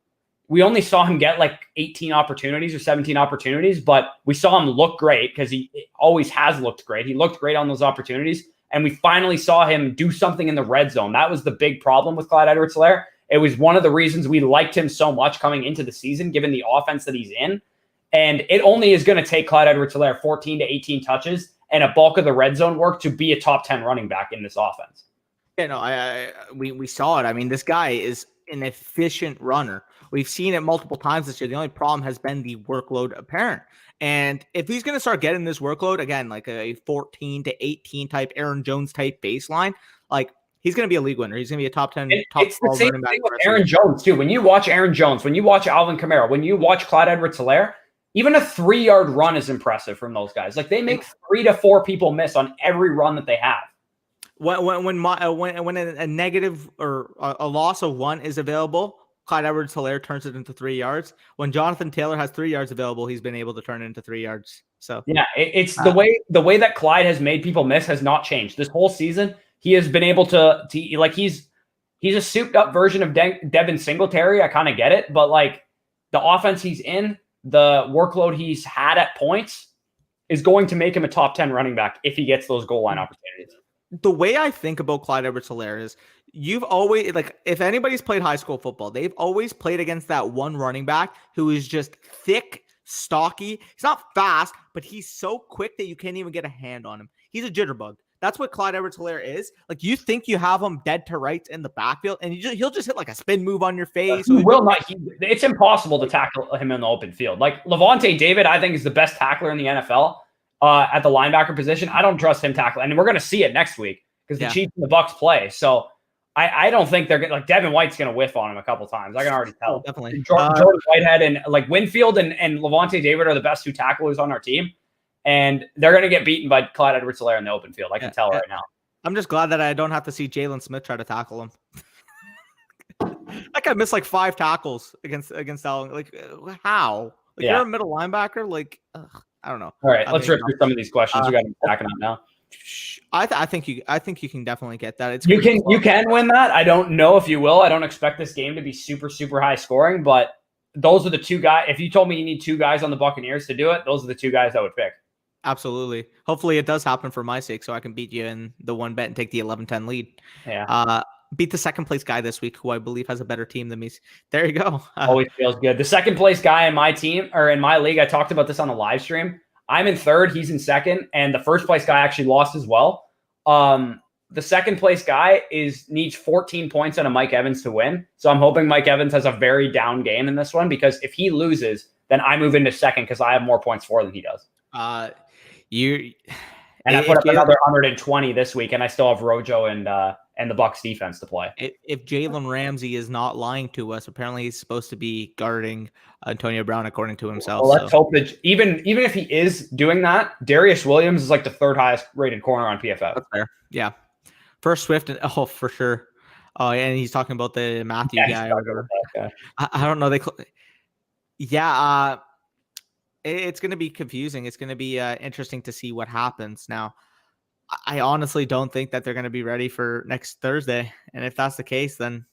we only saw him get like 18 opportunities or 17 opportunities, but we saw him look great because he always has looked great. He looked great on those opportunities, and we finally saw him do something in the red zone. That was the big problem with Clyde Edwards-Helaire. It was one of the reasons we liked him so much coming into the season, given the offense that he's in. And it only is going to take Clyde Edwards-Helaire 14 to 18 touches and a bulk of the red zone work to be a top 10 running back in this offense. Yeah, no, we saw it. I mean, this guy is an efficient runner. We've seen it multiple times this year. The only problem has been the workload apparent. And if he's going to start getting this workload, again, like a 14 to 18 type Aaron Jones type baseline, like, he's going to be a league winner. He's going to be a top 10, top 12 running back. With Aaron Jones, too. When you watch Aaron Jones, when you watch Alvin Kamara, when you watch Clyde Edwards-Helaire, even a 3-yard run is impressive from those guys. Like, they make 3 to 4 people miss on every run that they have. When a negative or a loss of 1 is available, Clyde Edwards-Helaire turns it into 3 yards. When Jonathan Taylor has 3 yards available, he's been able to turn it into 3 yards. So yeah, it's the way that Clyde has made people miss has not changed this whole season. He has been able to like, he's a souped up version of Devin Singletary. I kind of get it, but like, the offense he's in, the workload he's had at points is going to make him a top 10 running back if he gets those goal line opportunities. The way I think about Clyde Edwards-Helaire is, you've always, like, if anybody's played high school football, they've always played against that one running back who is just thick, stocky. He's not fast, but he's so quick that you can't even get a hand on him. He's a jitterbug. That's what Clyde Edwards-Helaire is. Like, you think you have him dead to rights in the backfield, and he'll just hit like a spin move on your face. It's impossible to tackle him in the open field. Like, Levante David, I think, is the best tackler in the NFL at the linebacker position. I don't trust him tackling, and we're going to see it next week because the Chiefs and the Bucs play. So I don't think they're like, Devin White's going to whiff on him a couple times. I can already tell. Definitely. Jordan Whitehead and like Winfield and Levante David are the best 2 tacklers on our team. And they're going to get beaten by Clyde Edwards-Helaire in the open field. I can tell right now. I'm just glad that I don't have to see Jalen Smith try to tackle him. That guy missed like 5 tackles against Allen. Like, how? Like, you're a middle linebacker? Like, I don't know. All right, let's rip through some of these questions. We got them stacking up now. I think you can definitely get that. You can win that. I don't know if you will. I don't expect this game to be super, super high scoring, but those are the 2 guys. If you told me you need 2 guys on the Buccaneers to do it, those are the 2 guys I would pick. Absolutely. Hopefully it does happen for my sake so I can beat you in the one bet and take the 11-10 lead. Yeah. beat the second place guy this week, who I believe has a better team than me. There you go. Always feels good. The second place guy in my team or in my league, I talked about this on the live stream. I'm in third, he's in second, and the first place guy actually lost as well. The second place guy needs 14 points out of Mike Evans to win. So I'm hoping Mike Evans has a very down game in this one, because if he loses, then I move into second because I have more points for than he does. I put up another 120 this week, and I still have Rojo and the Bucs defense to play. If Jalen Ramsey is not lying to us, apparently he's supposed to be guarding Antonio Brown according to himself. Well, let's hope that even if he is doing that, Darius Williams is like the third highest rated corner on PFF. That's fair. Yeah. First Swift, for sure. Oh, and he's talking about the Matthew guy or whatever. I don't know. It's going to be confusing. It's going to be interesting to see what happens. Now, I honestly don't think that they're going to be ready for next Thursday. And if that's the case, then,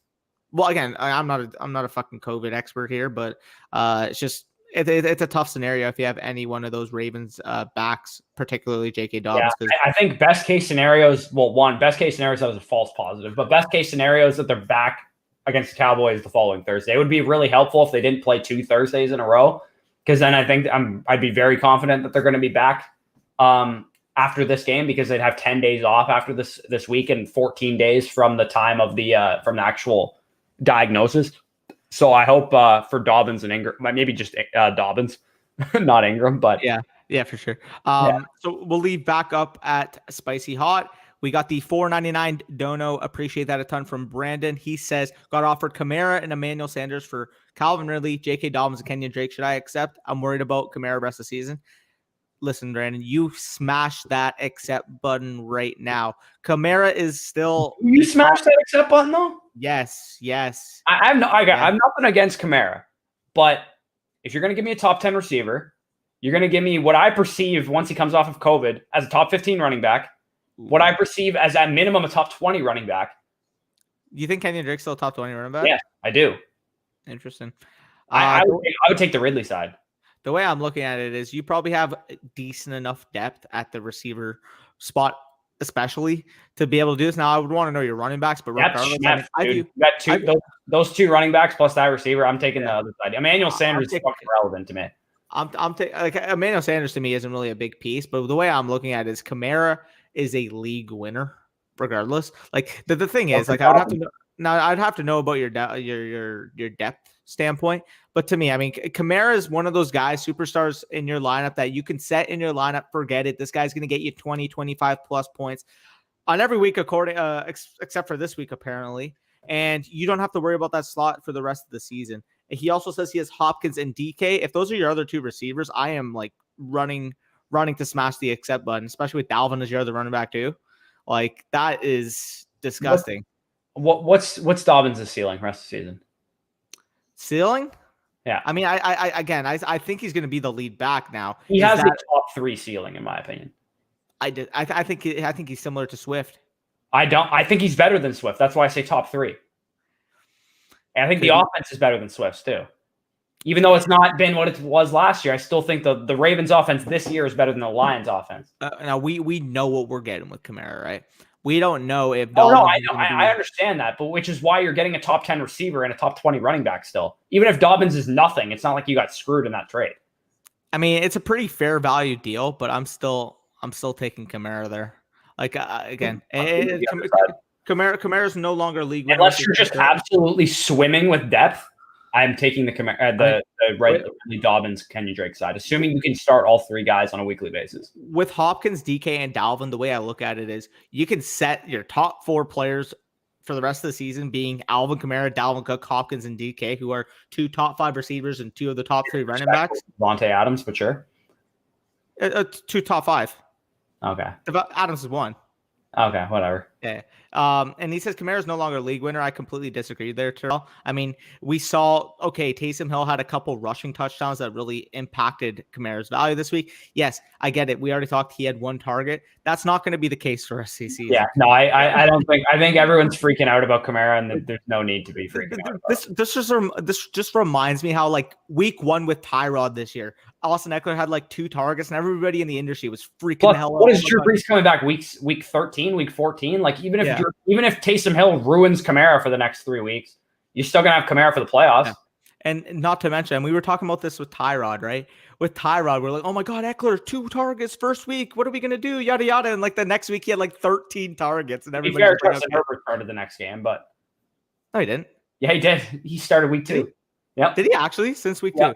well, again, I'm not a fucking COVID expert here, but it's just it's a tough scenario if you have any one of those Ravens backs, particularly J.K. Dobbins. Yeah, I think best case scenarios. Well, best case scenarios that was a false positive, but best case scenarios that they're back against the Cowboys the following Thursday. It would be really helpful if they didn't play 2 Thursdays in a row, because then I think I'd be very confident that they're going to be back after this game, because they'd have 10 days off after this week and 14 days from the time of the actual diagnosis. So I hope for Dobbins and Ingram, maybe just Dobbins, not Ingram, but yeah, for sure. So we'll leave back up at Spicy Hot. We got the $4.99 dono. Appreciate that a ton from Brandon. He says, got offered Kamara and Emmanuel Sanders for Calvin Ridley, J.K. Dobbins, and Kenyon Drake. Should I accept? I'm worried about Kamara rest of the season. Listen, Brandon, you smash that accept button right now. Kamara is still. You smash that accept button though? Yes. I have nothing against Kamara, but if you're going to give me a top 10 receiver, you're going to give me what I perceive once he comes off of COVID as a top 15 running back. What I perceive as at minimum a top 20 running back. You think Kenyon Drake's still a top 20 running back? Yeah, I do. Interesting. I would take the Ridley side. The way I'm looking at it is you probably have decent enough depth at the receiver spot, especially to be able to do this. Now, I would want to know your running backs, but regardless, you got those 2 running backs plus that receiver. I'm taking the other side. Emmanuel Sanders is fucking relevant to me. Emmanuel Sanders to me isn't really a big piece, but the way I'm looking at it is Kamara is a league winner, regardless. Like the thing is, like I'd have to know about your depth standpoint. But to me, I mean, Kamara is one of those guys, superstars in your lineup that you can set in your lineup. Forget it. This guy's going to get you 20, 25 plus points on every week, except for this week, apparently. And you don't have to worry about that slot for the rest of the season. He also says he has Hopkins and DK. If those are your other 2 receivers, I am like running to smash the accept button, especially with Dalvin as your other running back too. Like that is disgusting. What's Dobbins' ceiling rest of the season? Ceiling? Yeah. I mean, I think he's going to be the lead back now. He has the top 3 ceiling, in my opinion. I think he's similar to Swift. I think he's better than Swift. That's why I say top 3. And I think the offense is better than Swift's too. Even though it's not been what it was last year, I still think the Ravens offense this year is better than the Lions offense. Now we know what we're getting with Kamara, right? We don't know if. I understand that, but which is why you're getting a top 10 receiver and a top 20 running back still. Even if Dobbins is nothing, it's not like you got screwed in that trade. I mean, it's a pretty fair value deal, but I'm still taking Kamara there. Like again, Kamara's no longer league winner. Unless you're just absolutely swimming with depth, I'm taking the Dobbins, Kenyon Drake side, assuming you can start all 3 guys on a weekly basis. With Hopkins, DK, and Dalvin, the way I look at it is you can set your top 4 players for the rest of the season being Alvin Kamara, Dalvin Cook, Hopkins, and DK, who are 2 top 5 receivers and 2 of the top 3 running backs. Devontae Adams, but sure. 2 top 5. Okay. Adams is 1. Okay, whatever. Yeah. And he says Kamara's no longer a league winner. I completely disagree there, Terrell. I mean, we saw, Taysom Hill had a couple rushing touchdowns that really impacted Kamara's value this week. Yes, I get it. We already talked he had 1 target. That's not going to be the case for us this season. Yeah, no, I don't think. I think everyone's freaking out about Kamara, and there's no need to be freaking out. This just reminds me how like week 1 with Tyrod this year, Austin Eckler had like 2 targets, and everybody in the industry was freaking the hell out. What is Drew Brees coming back week 13, week 14? Like Like even if Taysom Hill ruins Kamara for the next 3 weeks, you're still gonna have Kamara for the playoffs. Yeah. And not to mention, we were talking about this with Tyrod, right? With Tyrod, we're like, oh my God, Eckler, 2 targets first week. What are we going to do? Yada, yada. And like the next week, he had like 13 targets. And everybody Justin Herbert started the next game, but. No, he didn't. Yeah, he did. He started week 2. Yep. Did he actually? Since week 2?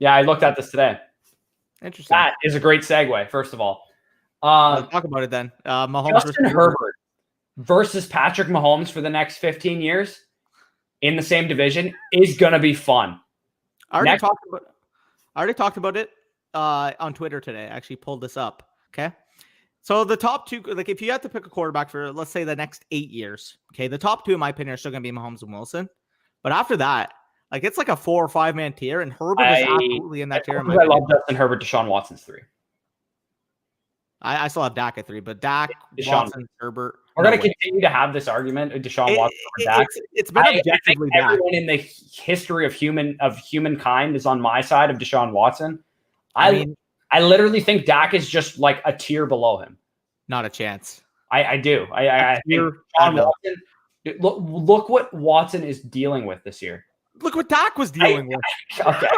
Yeah, I looked at this today. Interesting. That is a great segue, first of all. Talk about it then. Mahomes Justin Herbert versus Patrick Mahomes for the next 15 years in the same division is going to be fun. I already talked about it on Twitter today. I actually pulled this up. Okay. So the top 2, like if you had to pick a quarterback for, let's say, the next 8 years, okay, the top 2, in my opinion, are still going to be Mahomes and Wilson. But after that, like it's like a 4 or 5 man tier, and Herbert is absolutely in that tier. I love Justin Herbert. Deshaun Watson's 3. I still have Dak at 3, but Dak, Watson, Herbert. We're going to continue to have this argument of Deshaun Watson over Dak. It's been objectively Dak. Everyone in the history of humankind is on my side of Deshaun Watson. I literally think Dak is just like a tier below him. Not a chance. I do. I think Deshaun Watson. Look what Watson is dealing with this year. Look what Dak was dealing with. Okay.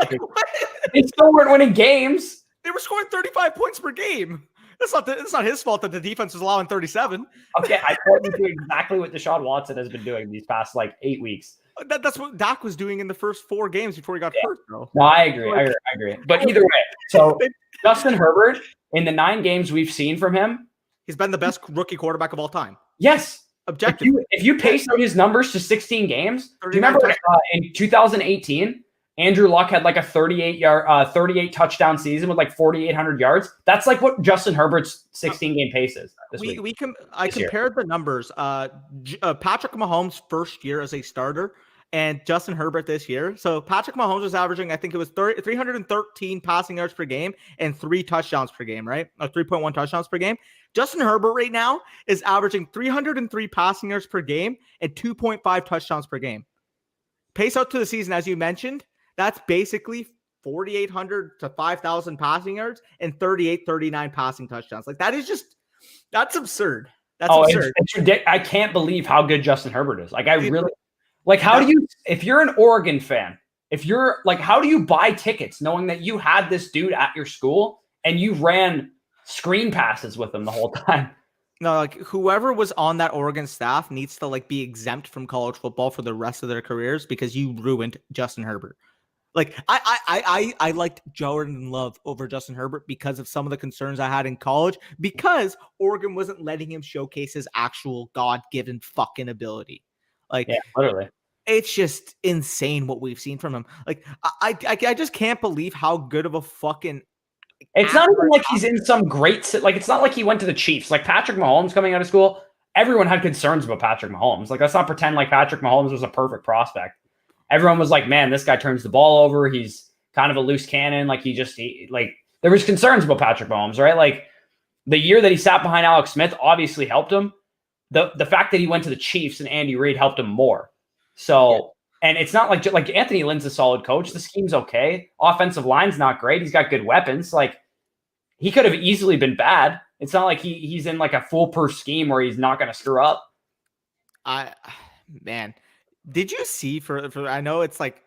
They still weren't winning games. They were scoring 35 points per game. It's not his fault that the defense was allowing 37. Okay, I told you to do exactly what Deshaun Watson has been doing these past like 8 weeks. That's what Dak was doing in the first 4 games before he got hurt, bro. No, I agree. But either way, so Justin Herbert, in the 9 games we've seen from him, he's been the best rookie quarterback of all time. Yes. Objective. If you pace out his numbers to 16 games, do you remember in 2018, Andrew Luck had like a 38 touchdown season with like 4,800 yards. That's like what Justin Herbert's 16 game pace is this week. I compared the numbers. Patrick Mahomes' first year as a starter and Justin Herbert this year. So Patrick Mahomes was averaging, I think it was 313 passing yards per game and 3 touchdowns per game, right? Or 3.1 touchdowns per game. Justin Herbert right now is averaging 303 passing yards per game and 2.5 touchdowns per game. Pace out to the season, as you mentioned, that's basically 4,800 to 5,000 passing yards and 39 passing touchdowns. Like that's absurd. That's absurd. It's ridiculous. I can't believe how good Justin Herbert is. Like how do you, if you're an Oregon fan, how do you buy tickets knowing that you had this dude at your school and you ran screen passes with him the whole time? No, like whoever was on that Oregon staff needs to like be exempt from college football for the rest of their careers because you ruined Justin Herbert. Like I liked Jordan Love over Justin Herbert because of some of the concerns I had in college because Oregon wasn't letting him showcase his actual God-given fucking ability. Like, yeah, literally. It's just insane what we've seen from him. Like I just can't believe how good of a fucking. It's not even like he's in some great. Like it's not like he went to the Chiefs. Like Patrick Mahomes coming out of school, everyone had concerns about Patrick Mahomes. Like let's not pretend like Patrick Mahomes was a perfect prospect. Everyone was like, man, this guy turns the ball over. He's kind of a loose cannon. Like there was concerns about Patrick Mahomes, right? Like the year that he sat behind Alex Smith obviously helped him. The fact that he went to the Chiefs and Andy Reid helped him more. So, and it's not like Anthony Lynn's a solid coach. The scheme's okay. Offensive line's not great. He's got good weapons. Like he could have easily been bad. It's not like he's in like a foolproof scheme where he's not going to screw up. Man. Did you see for I know it's like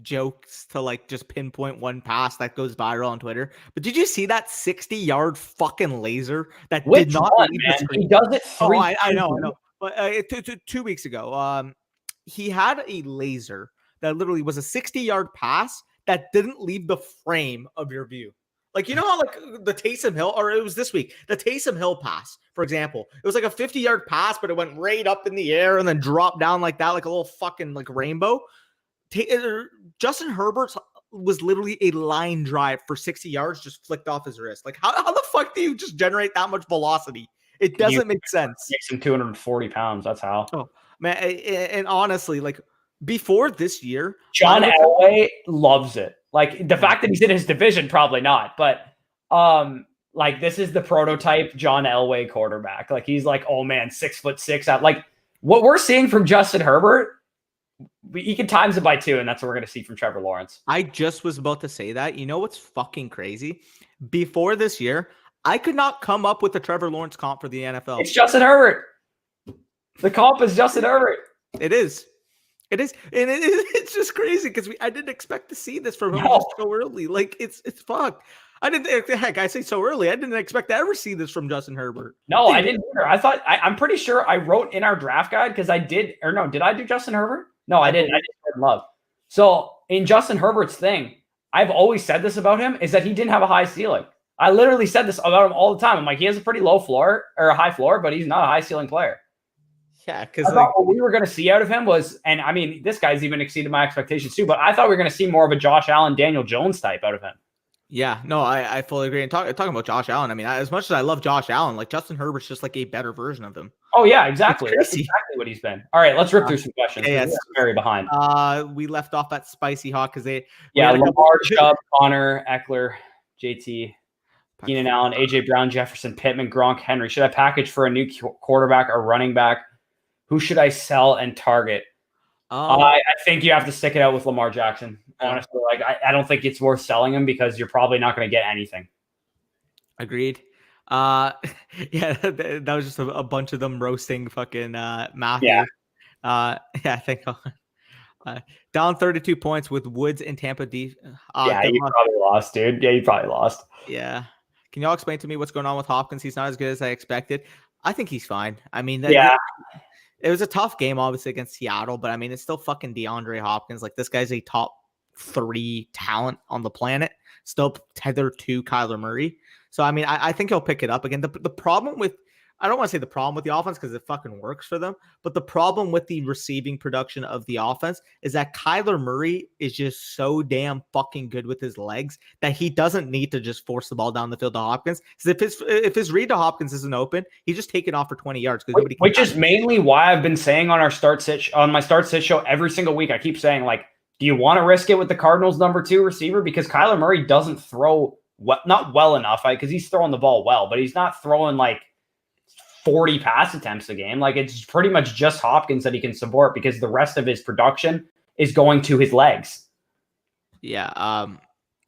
jokes to like just pinpoint one pass that goes viral on Twitter, but did you see that 60-yard fucking laser that did not leave the screen? He does it 3 times. I know. But 2 weeks ago, he had a laser that literally was a 60-yard pass that didn't leave the frame of your view. Like, you know how like the Taysom Hill, or it was this week, the Taysom Hill pass, for example, it was like a 50-yard pass, but it went right up in the air and then dropped down like that, like a little fucking like rainbow. Justin Herbert was literally a line drive for 60 yards, just flicked off his wrist. Like how the fuck do you just generate that much velocity? It doesn't make sense. Makes him 240 pounds. That's how. Oh man. And honestly, like before this year, John Elway loves it. Like the fact that he's in his division, probably not, but like this is the prototype John Elway quarterback. Like he's like, oh man, 6'6" out. Like what we're seeing from Justin Herbert, he can times it by 2, and that's what we're gonna see from Trevor Lawrence. I just was about to say that. You know what's fucking crazy? Before this year, I could not come up with a Trevor Lawrence comp for the NFL. It's Justin Herbert. The comp is Justin Herbert. It is. And it's just crazy because I didn't expect to see this from him just so early. Like it's fucked. I say so early. I didn't expect to ever see this from Justin Herbert. No, I didn't either. I'm pretty sure I wrote in our draft guide because did I do Justin Herbert? No, I didn't. I did Jordan Love. So in Justin Herbert's thing, I've always said this about him is that he didn't have a high ceiling. I literally said this about him all the time. I'm like, he has a pretty low floor or a high floor, but he's not a high ceiling player. Yeah, because what we were going to see out of him was, and I mean, this guy's even exceeded my expectations too, but I thought we were going to see more of a Josh Allen, Daniel Jones type out of him. Yeah, no, I fully agree. And talking about Josh Allen, I mean, as much as I love Josh Allen, like Justin Herbert's just like a better version of him. Oh yeah, exactly. That's exactly what he's been. All right, let's rip through some questions. Yeah, we're very behind. We left off at Spicy Hawk because Lamar, Chubb, Connor, Eckler, JT, Keenan Allen, AJ Brown, Jefferson, Pittman, Gronk, Henry. Should I package for a new quarterback or running back? Who should I sell and target? I think you have to stick it out with Lamar Jackson. Honestly, like I don't think it's worth selling him because you're probably not going to get anything. Agreed. Yeah, that was just a bunch of them roasting fucking Matthew. Yeah. I think down 32 points with Woods and Tampa D. You probably lost, dude. Yeah, you probably lost. Yeah. Can y'all explain to me what's going on with Hopkins? He's not as good as I expected. I think he's fine. I mean, it was a tough game, obviously, against Seattle, but I mean, it's still fucking DeAndre Hopkins. Like, this guy's a top 3 talent on the planet, still tethered to Kyler Murray. So, I mean, I think he'll pick it up again. The problem with, I don't want to say the problem with the offense because it fucking works for them, but the problem with the receiving production of the offense is that Kyler Murray is just so damn fucking good with his legs that he doesn't need to just force the ball down the field to Hopkins. Because if his read to Hopkins isn't open, he just take it off for 20 yards. Which is mainly why I've been saying on my start sit show every single week. I keep saying, like, do you want to risk it with the Cardinals' number 2 receiver? Because Kyler Murray doesn't throw not well enough, because he's throwing the ball well, but he's not throwing like 40 pass attempts a game. Like, it's pretty much just Hopkins that he can support because the rest of his production is going to his legs. Yeah,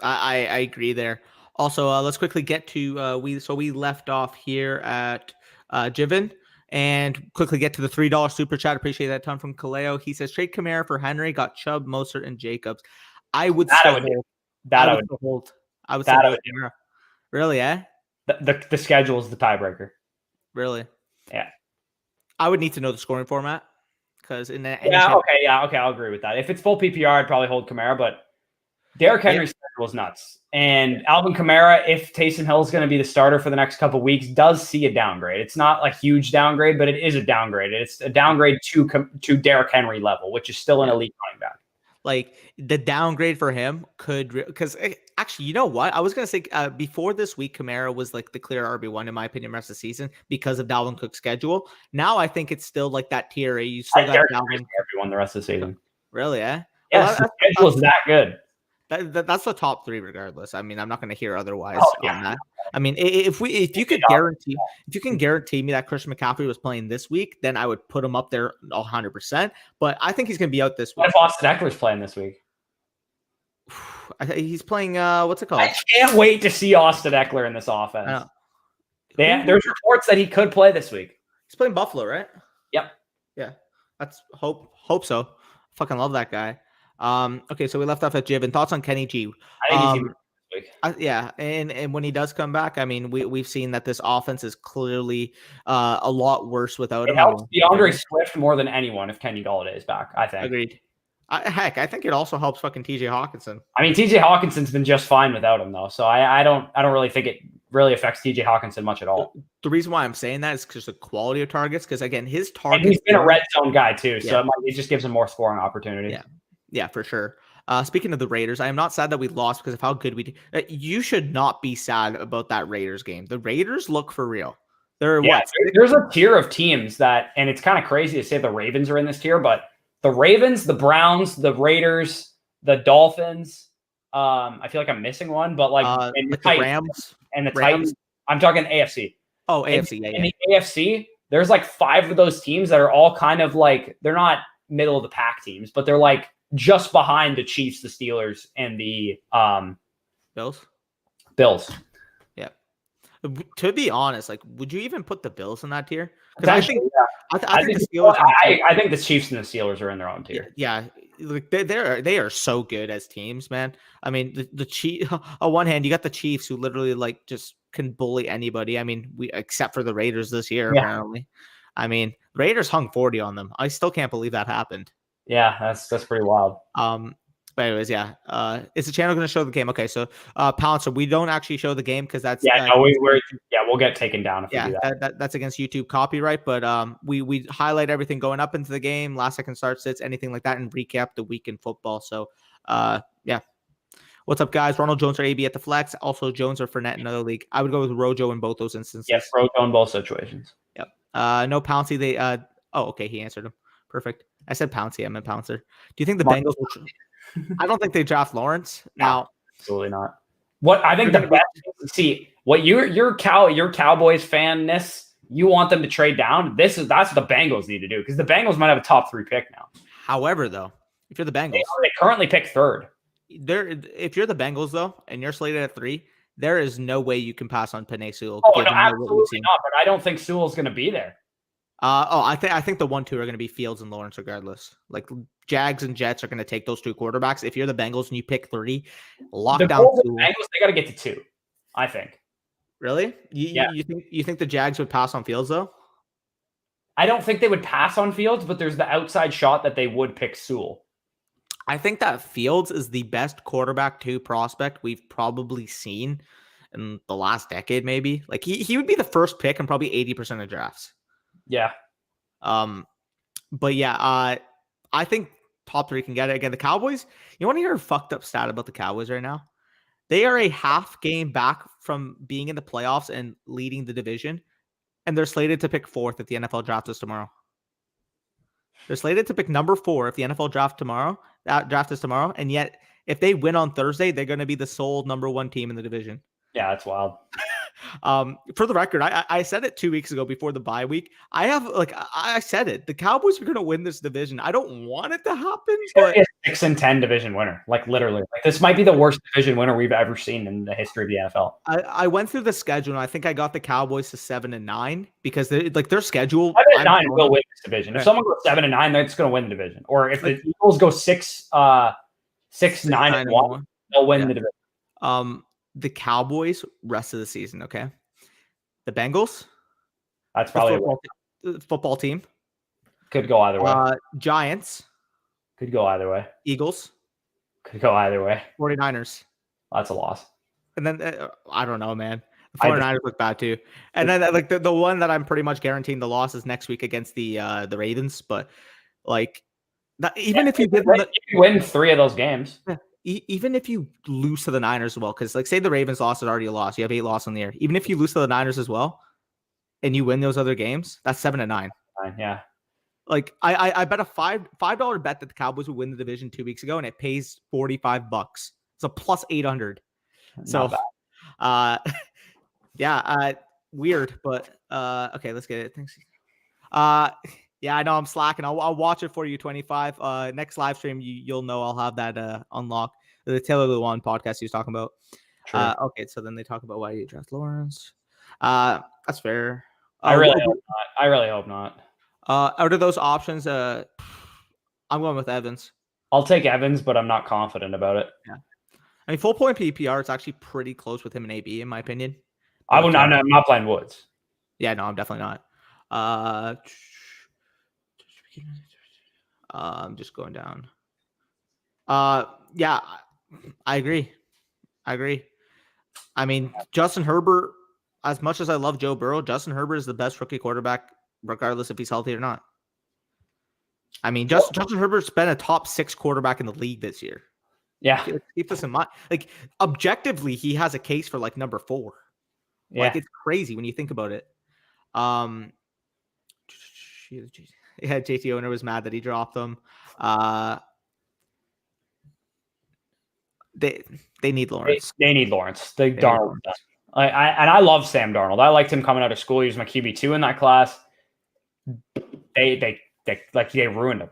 I agree there. Also, let's quickly get to we left off here at Jiven and quickly get to the $3 super chat. Appreciate that ton from Kaleo. He says trade Kamara for Henry, got Chubb, Mostert, and Jacobs. I would hold Kamara. Really, eh? The schedule is the tiebreaker. Really? Yeah. I would need to know the scoring format because okay, I'll agree with that. If it's full PPR, I'd probably hold Kamara, but Derrick Henry's schedule is nuts. And Alvin Kamara, if Taysom Hill is going to be the starter for the next couple of weeks, does see a downgrade. It's not a huge downgrade, but it is a downgrade. It's a downgrade to Derrick Henry level, which is still an elite running back. Like, the downgrade for him because actually, you know what? I was going to say before this week, Kamara was like the clear RB1 in my opinion rest of the season because of Dalvin Cook's schedule. Now I think it's still like that tier. You still got Dalvin RB1 the rest of the season. Really, eh? Yes, the schedule is that good. That's the top 3 regardless. I mean, I'm not going to hear otherwise on that. I mean, if you can guarantee me that Christian McCaffrey was playing this week, then I would put him up there 100%. But I think he's going to be out this week. What if Austin Eckler's playing this week? He's playing what's it called? I can't wait to see Austin Eckler in this offense. There's reports that he could play this week. He's playing Buffalo, right? Yep. Yeah. That's hope so. Fucking love that guy. Okay, so we left off at Jiven. Thoughts on Kenny G? I think he's and when he does come back, I mean, we've seen that this offense is clearly a lot worse without him. It helps DeAndre Swift more than anyone if Kenny Golladay is back, I think. Agreed. I think it also helps fucking TJ Hawkinson. I mean, TJ Hawkinson's been just fine without him, though. So I don't really think it really affects TJ Hawkinson much at all. The reason why I'm saying that is because the quality of targets. Because again, his targets. And he's been a red zone guy too, so it just gives him more scoring opportunity. Yeah, for sure. Speaking of the Raiders, I am not sad that we lost because of how good we did. You should not be sad about that Raiders game. The Raiders look for real. There's a tier of teams that, and it's kind of crazy to say the Ravens are in this tier, but the Ravens, the Browns, the Raiders, the Dolphins. I feel like I'm missing one, but the Rams and the Titans. I'm talking AFC. Oh, AFC. In the AFC, there's like 5 of those teams that are all kind of like, they're not middle of the pack teams, but they're like just behind the Chiefs, the Steelers, and the Bills. Bills. Yeah. To be honest, like, would you even put the Bills in that tier? Because Potentially, I think the Steelers. I think the Chiefs and the Steelers are in their own tier. Yeah, like they are so good as teams, man. I mean, the Chiefs. On one hand, you got the Chiefs who literally like just can bully anybody. I mean, except for the Raiders this year, apparently. I mean, Raiders hung 40 on them. I still can't believe that happened. Yeah, that's pretty wild. But anyways, yeah. Is the channel going to show the game? Okay, so Pouncer, we don't actually show the game because that's we'll get taken down if we do that. That's against YouTube copyright. But we highlight everything going up into the game, last second start sits, anything like that, and recap the week in football. So yeah. What's up, guys? Ronald Jones or AB at the flex. Also, Jones or Fournette in another league. I would go with Rojo in both those instances. Yes, Rojo in both situations. Yep. No Pouncey. They okay, he answered him. Perfect. I said Pouncey. I meant Pouncer. Do you think the Bengals will? I don't think they draft Lawrence. Now, absolutely not. What I think the best what your Cowboys fanness, you want them to trade down. That's what the Bengals need to do because the Bengals might have a top 3 pick now. However, though, if you're the Bengals, they currently pick 3rd. If you're the Bengals though, and you're slated at 3, there is no way you can pass on Penei Sewell. Oh no, absolutely not. But I don't think Sewell's going to be there. I think the 1-2 are going to be Fields and Lawrence regardless. Like Jags and Jets are going to take those 2 quarterbacks. If you're the Bengals and you pick 3, lock down the Bengals. They got to get to 2. I think. Really? You think the Jags would pass on Fields though? I don't think they would pass on Fields, but there's the outside shot that they would pick Sewell. I think that Fields is the best quarterback 2 prospect we've probably seen in the last decade, maybe. Like he would be the first pick in probably 80% of drafts. Yeah. But yeah, I think top 3 can get it. Again, the Cowboys, you want to hear a fucked up stat about the Cowboys right now? They are a half game back from being in the playoffs and leading the division, and they're slated to pick 4th if the NFL draft is tomorrow. They're slated to pick number 4 if the NFL draft is tomorrow, and yet if they win on Thursday, they're going to be the sole number 1 team in the division. Yeah, that's wild. For the record, I said it 2 weeks ago before the bye week. I said it. The Cowboys are going to win this division. I don't want it to happen, but it's 6-10 division winner. Like literally, like this might be the worst division winner we've ever seen in the history of the NFL. I went through the schedule and I think I got the Cowboys to 7-9 because their schedule. 7-9 will win this division. If someone goes 7-9, that's going to win the division. Or if the Eagles go 6-9-1, they'll win the division. The Cowboys rest of the season, okay? The Bengals, that's probably the football team. Could go either way. Giants. Could go either way. Eagles. Could go either way. 49ers. That's a loss. And then, I don't know, man. The 49ers look bad too. And then like the one that I'm pretty much guaranteeing the loss is next week against the Ravens. But like that, even if you win 3 of those games. Even if you lose to the Niners as well, because like say the Ravens lost is already a loss. You have 8 losses in the air. Even if you lose to the Niners as well, and you win those other games, that's 7-9. Yeah. Like I bet a $5 bet that the Cowboys would win the division 2 weeks ago, and it pays $45. So plus 800. So yeah, weird, but okay, let's get it. Thanks. Yeah, I know I'm slacking. I'll watch it for you, 25. Next live stream, you'll know I'll have that unlocked. The Taylor Lewan podcast he was talking about. Okay, so then they talk about why you draft Lawrence. That's fair. I really hope not. Out of those options, I'm going with Evans. I'll take Evans, but I'm not confident about it. Yeah. I mean, full point PPR, it's actually pretty close with him and AB, in my opinion. I'm not playing Woods. Yeah, no, I'm definitely not. I'm just going down. Yeah, I agree. I mean, Justin Herbert, as much as I love Joe Burrow, Justin Herbert is the best rookie quarterback, regardless if he's healthy or not. I mean, Justin Herbert's been a top 6 quarterback in the league this year. Yeah. Keep this in mind. Like, objectively, he has a case for like number 4. Yeah. Like, it's crazy when you think about it. Yeah, JT owner was mad that he dropped them. They need Lawrence. They need Lawrence. Darnold. I love Sam Darnold. I liked him coming out of school. He was my QB2 in that class. They ruined him.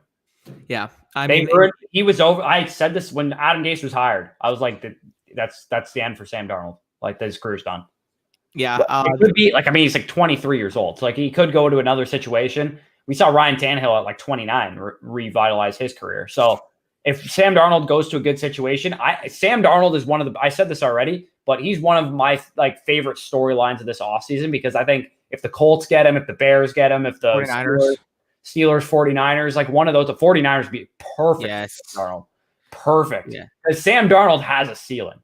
Yeah, he was over. I said this when Adam Gase was hired. I was like, that's the end for Sam Darnold. Like, his career's done. Yeah. It could be like, I mean, he's like 23 years old. So like he could go to another situation. We saw Ryan Tannehill at like 29 revitalize his career. So if Sam Darnold goes to a good situation, Sam Darnold is one of the, I said this already, but he's one of my like favorite storylines of this offseason because I think if the Colts get him, if the Bears get him, if the 49ers, 49ers, like one of those, the 49ers would be perfect. Yes. Darnold. Perfect. Yeah. Because Sam Darnold has a ceiling.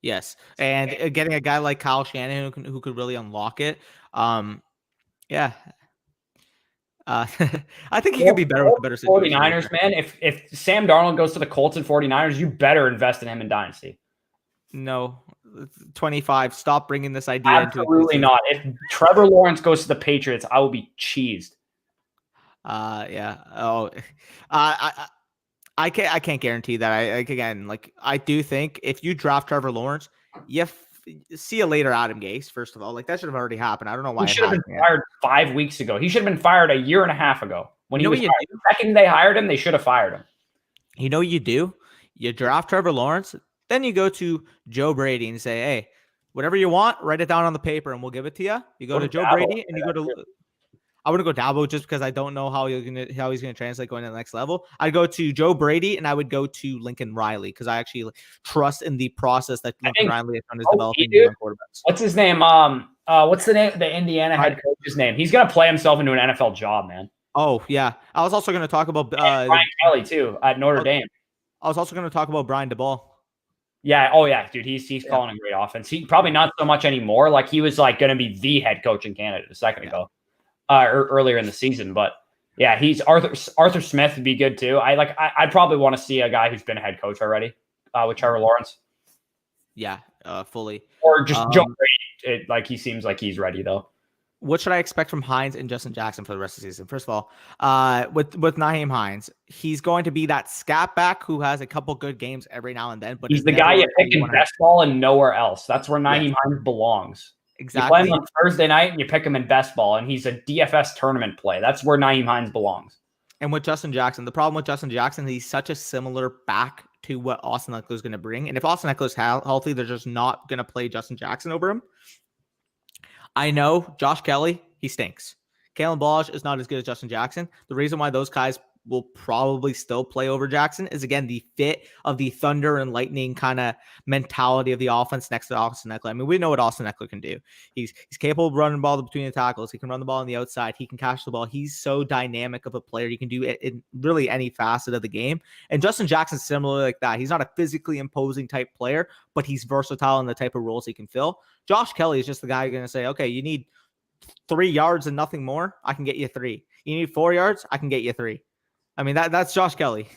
Yes. And getting a guy like Kyle Shanahan who could really unlock it. Yeah. I think he could be better with a better situation. 49ers, man. If Sam Darnold goes to the Colts and 49ers, you better invest in him in Dynasty. No. 25. Stop bringing this idea Absolutely not. If Trevor Lawrence goes to the Patriots, I will be cheesed. Yeah. Oh, I can't guarantee that. I do think if you draft Trevor Lawrence, see you later, Adam Gase. First of all, like that should have already happened. I don't know why. He should have been fired 5 weeks ago. He should have been fired a year and a half ago. When he was fired. The second they hired him, they should have fired him. You know what you do? You draft Trevor Lawrence, then you go to Joe Brady and say, "Hey, whatever you want, write it down on the paper, and we'll give it to you." You go to Joe Brady, and you go to. I wouldn't go Dabo just because I don't know how he's gonna translate going to the next level. I'd go to Joe Brady and I would go to Lincoln Riley because I actually trust in the process that Lincoln Riley has done is developing young quarterbacks. What's his name? What's the name? The Indiana head coach's name? He's gonna play himself into an NFL job, man. Oh yeah, I was also gonna talk about Brian Kelly too at Notre Dame. I was also gonna talk about Brian DeBall. Yeah. Oh yeah, dude. He's calling a great offense. He probably not so much anymore. Like he was like gonna be the head coach in Canada a second ago. Earlier in the season, but yeah, he's Arthur Smith would be good too. I'd probably want to see a guy who's been a head coach already with Trevor Lawrence. Yeah, fully. Or just Joe Brady. He seems like he's ready though. What should I expect from Hines and Justin Jackson for the rest of the season? First of all, with Nyheim Hines, he's going to be that scat back who has a couple good games every now and then. But he's the guy you pick in best ball and nowhere else. That's where Nyheim Hines belongs. Exactly. You play him on Thursday night and you pick him in best ball, and he's a DFS tournament play. That's where Nyheim Hines belongs. And with Justin Jackson, the problem with Justin Jackson, he's such a similar back to what Austin Ekeler is going to bring. And if Austin Ekeler is healthy, they're just not going to play Justin Jackson over him. I know Josh Kelly, he stinks. Kalen Ballage is not as good as Justin Jackson. The reason why those guys will probably still play over Jackson is, again, the fit of the thunder and lightning kind of mentality of the offense next to Austin Ekeler. I mean, we know what Austin Ekeler can do. He's capable of running the ball between the tackles. He can run the ball on the outside. He can catch the ball. He's so dynamic of a player. He can do it in really any facet of the game. And Justin Jackson's similar like that. He's not a physically imposing type player, but he's versatile in the type of roles he can fill. Josh Kelly is just the guy going to say, okay, you need 3 yards and nothing more. I can get you 3. You need 4 yards. I can get you 3. I mean, that's Josh Kelly.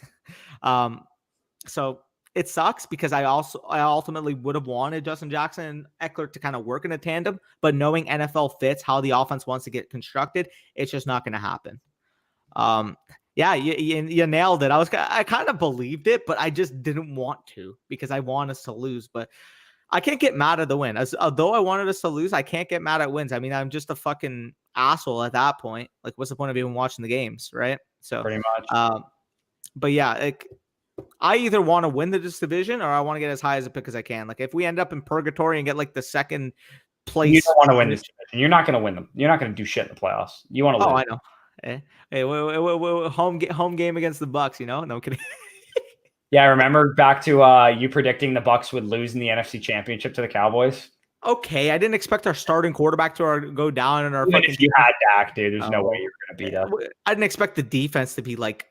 So it sucks because I ultimately would have wanted Justin Jackson and Ekeler to kind of work in a tandem, but knowing NFL fits how the offense wants to get constructed, it's just not going to happen. Yeah, you nailed it. I kind of believed it, but I just didn't want to because I want us to lose. But I can't get mad at the win. Although I wanted us to lose, I can't get mad at wins. I mean, I'm just a fucking asshole at that point. Like, what's the point of even watching the games, right? So pretty much. But yeah, I either want to win this division or I want to get as high as a pick as I can. Like, if we end up in purgatory and get like the second place, you don't want to win this division. You're not going to win them. You're not going to do shit in the playoffs. You want to win. Oh, I know. Hey, home game against the Bucs. You know, no kidding. Yeah, I remember back to you predicting the Bucs would lose in the NFC Championship to the Cowboys. Okay, I didn't expect our starting quarterback to go down and our. Even if you had Dak, dude, there's no way you're going to beat us. I didn't expect the defense to be like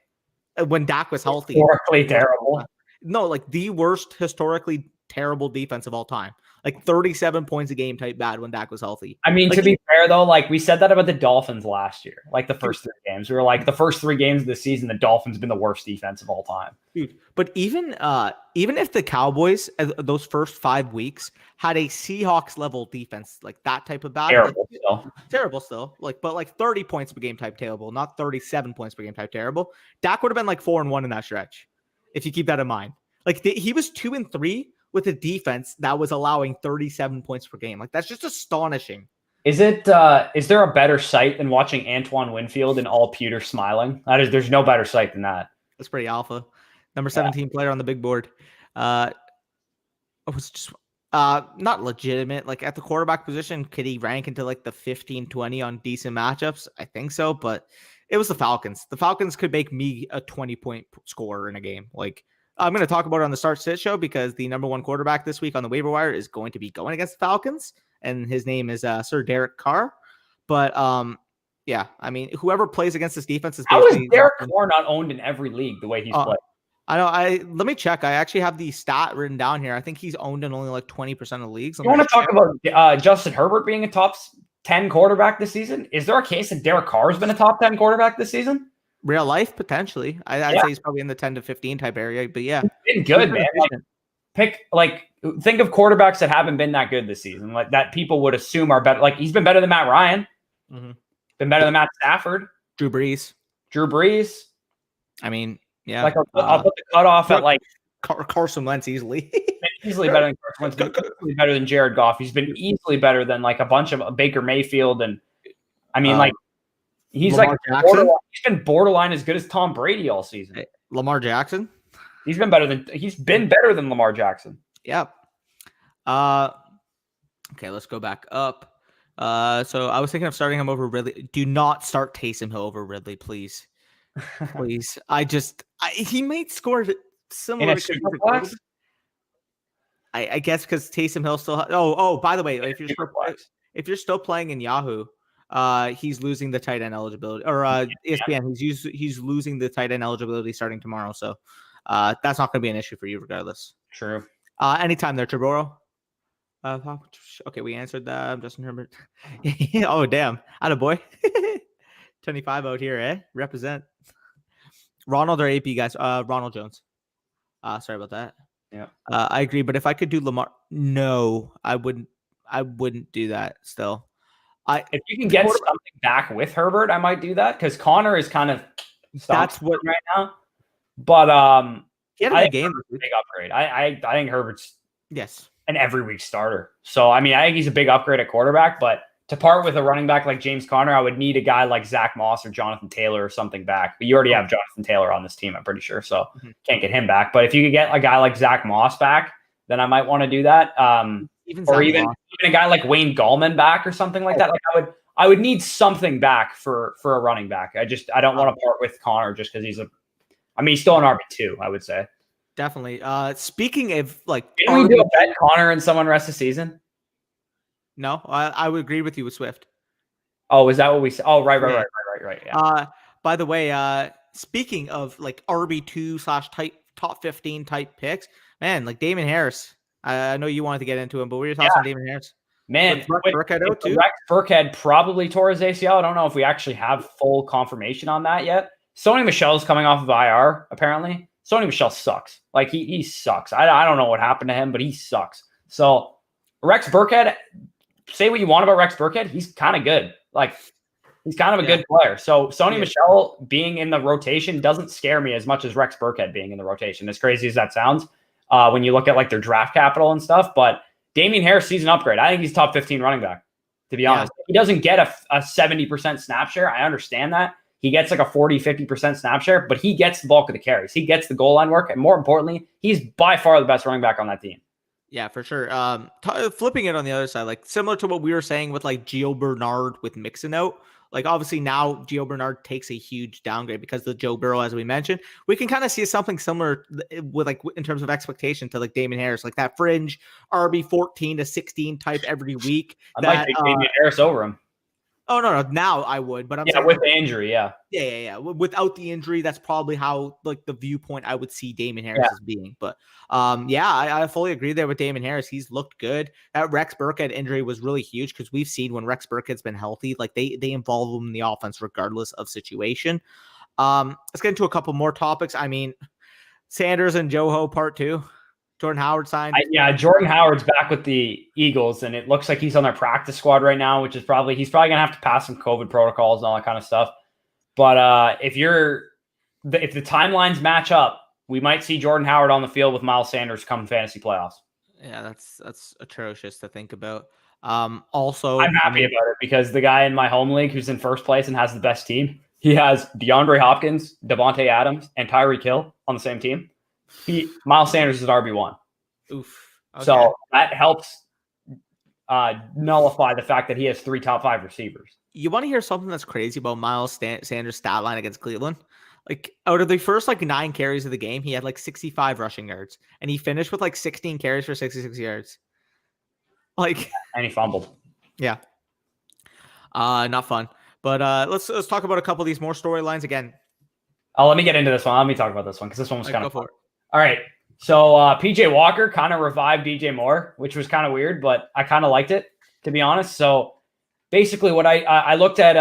when Dak was healthy. Historically terrible. No, like the worst historically terrible defense of all time. Like 37 points a game type bad when Dak was healthy. I mean, like, to be fair, though, like we said that about the Dolphins last year, like the first 3 games. We were like, the first 3 games of the season, the Dolphins have been the worst defense of all time. Dude, but even if the Cowboys, those first 5 weeks, had a Seahawks level defense, like that type of bad. Terrible still. But 30 points per game type terrible, not 37 points per game type terrible. Dak would have been like 4-1 in that stretch, if you keep that in mind. Like he was 2-3 with a defense that was allowing 37 points per game. Like, that's just astonishing. Is there a better sight than watching Antoine Winfield and all pewter smiling? There's no better sight than that. That's pretty alpha. Number 17 player on the big board. I Not legitimate. Like at the quarterback position, could he rank into like the 15-20 on decent matchups? I think so, but it was the Falcons. The Falcons could make me a 20-point scorer in a game. Like I'm going to talk about it on the Start Sit show because the number one quarterback this week on the waiver wire is going to be going against the Falcons, and his name is Sir Derek Carr. But yeah, I mean, whoever plays against this defense is basically. How is Derek Carr not owned in every league the way he's played? I know. Let me check. I actually have the stat written down here. I think he's owned in only like 20% of leagues. You want to talk about Justin Herbert being a top 10 quarterback this season? Is there a case that Derek Carr has been a top 10 quarterback this season? Real life, potentially. I'd say he's probably in the 10 to 15 type area, but yeah. He's been good, man. Think of quarterbacks that haven't been that good this season, like that people would assume are better. Like he's been better than Matt Ryan. Mm-hmm. Been better than Matt Stafford. Drew Brees. I mean, yeah. Like I'll put the cutoff at like Carson Wentz easily. Easily better than Carson Wentz. Easily better than Jared Goff. He's been easily better than like a bunch of Baker Mayfield. And I mean, like he's Lamar like he's been borderline as good as Tom Brady all season. Hey, Lamar Jackson. He's been better than Lamar Jackson. Yep. Okay, let's go back up. So I was thinking of starting him over Ridley. Do not start Taysom Hill over Ridley, please. Please. He might score similar to I guess because Taysom Hill still by the way, if you're still playing in Yahoo, he's losing the tight end eligibility or ESPN, he's losing the tight end eligibility starting tomorrow. So that's not gonna be an issue for you regardless. True. Anytime there, Burrow. Okay, we answered that. Justin Herbert. Oh damn. Attaboy. 25 out here, eh? Represent. Ronald or AP guys? Ronald Jones. Sorry about that. Yeah. I agree, but if I could do Lamar, no, I wouldn't do that still. If you can get something back with Herbert, I might do that because Connor is kind of that's what right now. But he had a good game. Big upgrade. I think Herbert's an every week starter. So I mean, I think he's a big upgrade at quarterback, but to part with a running back like James Conner, I would need a guy like Zach Moss or Jonathan Taylor or something back. But you already have Jonathan Taylor on this team, I'm pretty sure. So can't get him back. But if you could get a guy like Zach Moss back, then I might want to do that. Even a guy like Wayne Gallman back or something like that. Like I would need something back for a running back. I don't want to part with Connor just because he's still an RB2, I would say. Definitely. Speaking of like, didn't we do a bet Connor and someone rest of season? No, I would agree with you with Swift. Oh, is that what we said? Oh, right. Yeah. By the way, speaking of like RB2 / top 15 type picks, man, like Damien Harris. I know you wanted to get into him, but what are your thoughts on Damien Harris? Man, Rex Burkhead probably tore his ACL. I don't know if we actually have full confirmation on that yet. Sony Michel's coming off of IR, apparently. Sony Michel sucks. Like he sucks. I don't know what happened to him, but he sucks. So Rex Burkhead, say what you want about Rex Burkhead, he's kind of good. Like he's kind of a good player. So Sony Michel being in the rotation doesn't scare me as much as Rex Burkhead being in the rotation. As crazy as that sounds, when you look at like their draft capital and stuff. But Damien Harris sees an upgrade. I think he's top 15 running back, to be honest. He doesn't get a 70% snap share. I understand that. He gets like a 40-50% snap share, but he gets the bulk of the carries. He gets the goal line work. And more importantly, he's by far the best running back on that team. Yeah, for sure. Flipping it on the other side, like similar to what we were saying with like Gio Bernard with Mixon out. Like obviously now Gio Bernard takes a huge downgrade because of the Joe Burrow, as we mentioned. We can kind of see something similar with like in terms of expectation to like Damien Harris, like that fringe RB 14 to 16 type every week. I'd like to take Damien Harris over him. Oh, no. Now I would, but I'm saying with the injury, Yeah. Without the injury, that's probably how like the viewpoint I would see Damien Harris as being. But I fully agree there with Damien Harris. He's looked good. That Rex Burkhead injury was really huge because we've seen when Rex Burkhead's been healthy, like they involve him in the offense regardless of situation. Let's get into a couple more topics. I mean, Sanders and Joho part 2. Jordan Howard signed. Jordan Howard's back with the Eagles, and it looks like he's on their practice squad right now, which is he's probably going to have to pass some COVID protocols and all that kind of stuff. But if the timelines match up, we might see Jordan Howard on the field with Miles Sanders come fantasy playoffs. Yeah, that's atrocious to think about. Also, I'm happy about it because the guy in my home league who's in first place and has the best team, he has DeAndre Hopkins, Devontae Adams, and Tyreek Hill on the same team. Miles Sanders is RB1. Oof. Okay. So that helps nullify the fact that he has 3 top 5 receivers. You want to hear something that's crazy about Miles Sanders' stat line against Cleveland? Like, out of the first 9 carries of the game, he had 65 rushing yards, and he finished with 16 carries for 66 yards. And he fumbled. Yeah. Not fun. But let's talk about a couple of these more storylines again. Oh, let me get into this one. Let me talk about this one because this one was kind of fun. It. All right. So PJ Walker kind of revived DJ Moore, which was kind of weird, but I kind of liked it, to be honest. So basically what I looked at,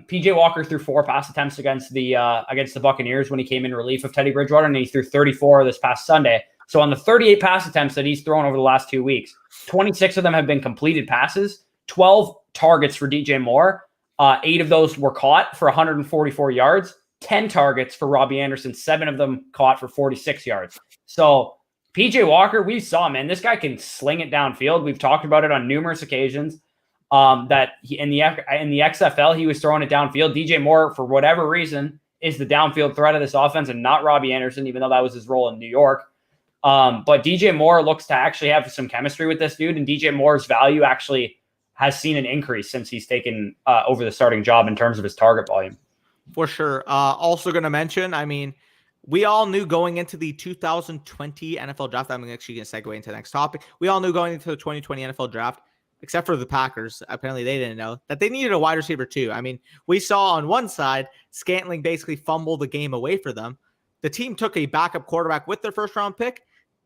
PJ Walker threw 4 pass attempts against the Buccaneers when he came in relief of Teddy Bridgewater, and he threw 34 this past Sunday. So on the 38 pass attempts that he's thrown over the last 2 weeks, 26 of them have been completed passes, 12 targets for DJ Moore. 8 of those were caught for 144 yards, 10 targets for Robbie Anderson, 7 of them caught for 46 yards. So PJ Walker, we saw, man, this guy can sling it downfield. We've talked about it on numerous occasions. That in the XFL, he was throwing it downfield. DJ Moore, for whatever reason, is the downfield threat of this offense and not Robbie Anderson, even though that was his role in New York. But DJ Moore looks to actually have some chemistry with this dude, and DJ Moore's value actually has seen an increase since he's taken over the starting job in terms of his target volume. For sure. Also going to mention, I mean, we all knew going into the 2020 NFL draft, I'm actually going to segue into the next topic. We all knew going into the 2020 NFL draft, except for the Packers, apparently they didn't know, that they needed a wide receiver too. I mean, we saw on one side, Scantling basically fumbled the game away for them. The team took a backup quarterback with their first round pick,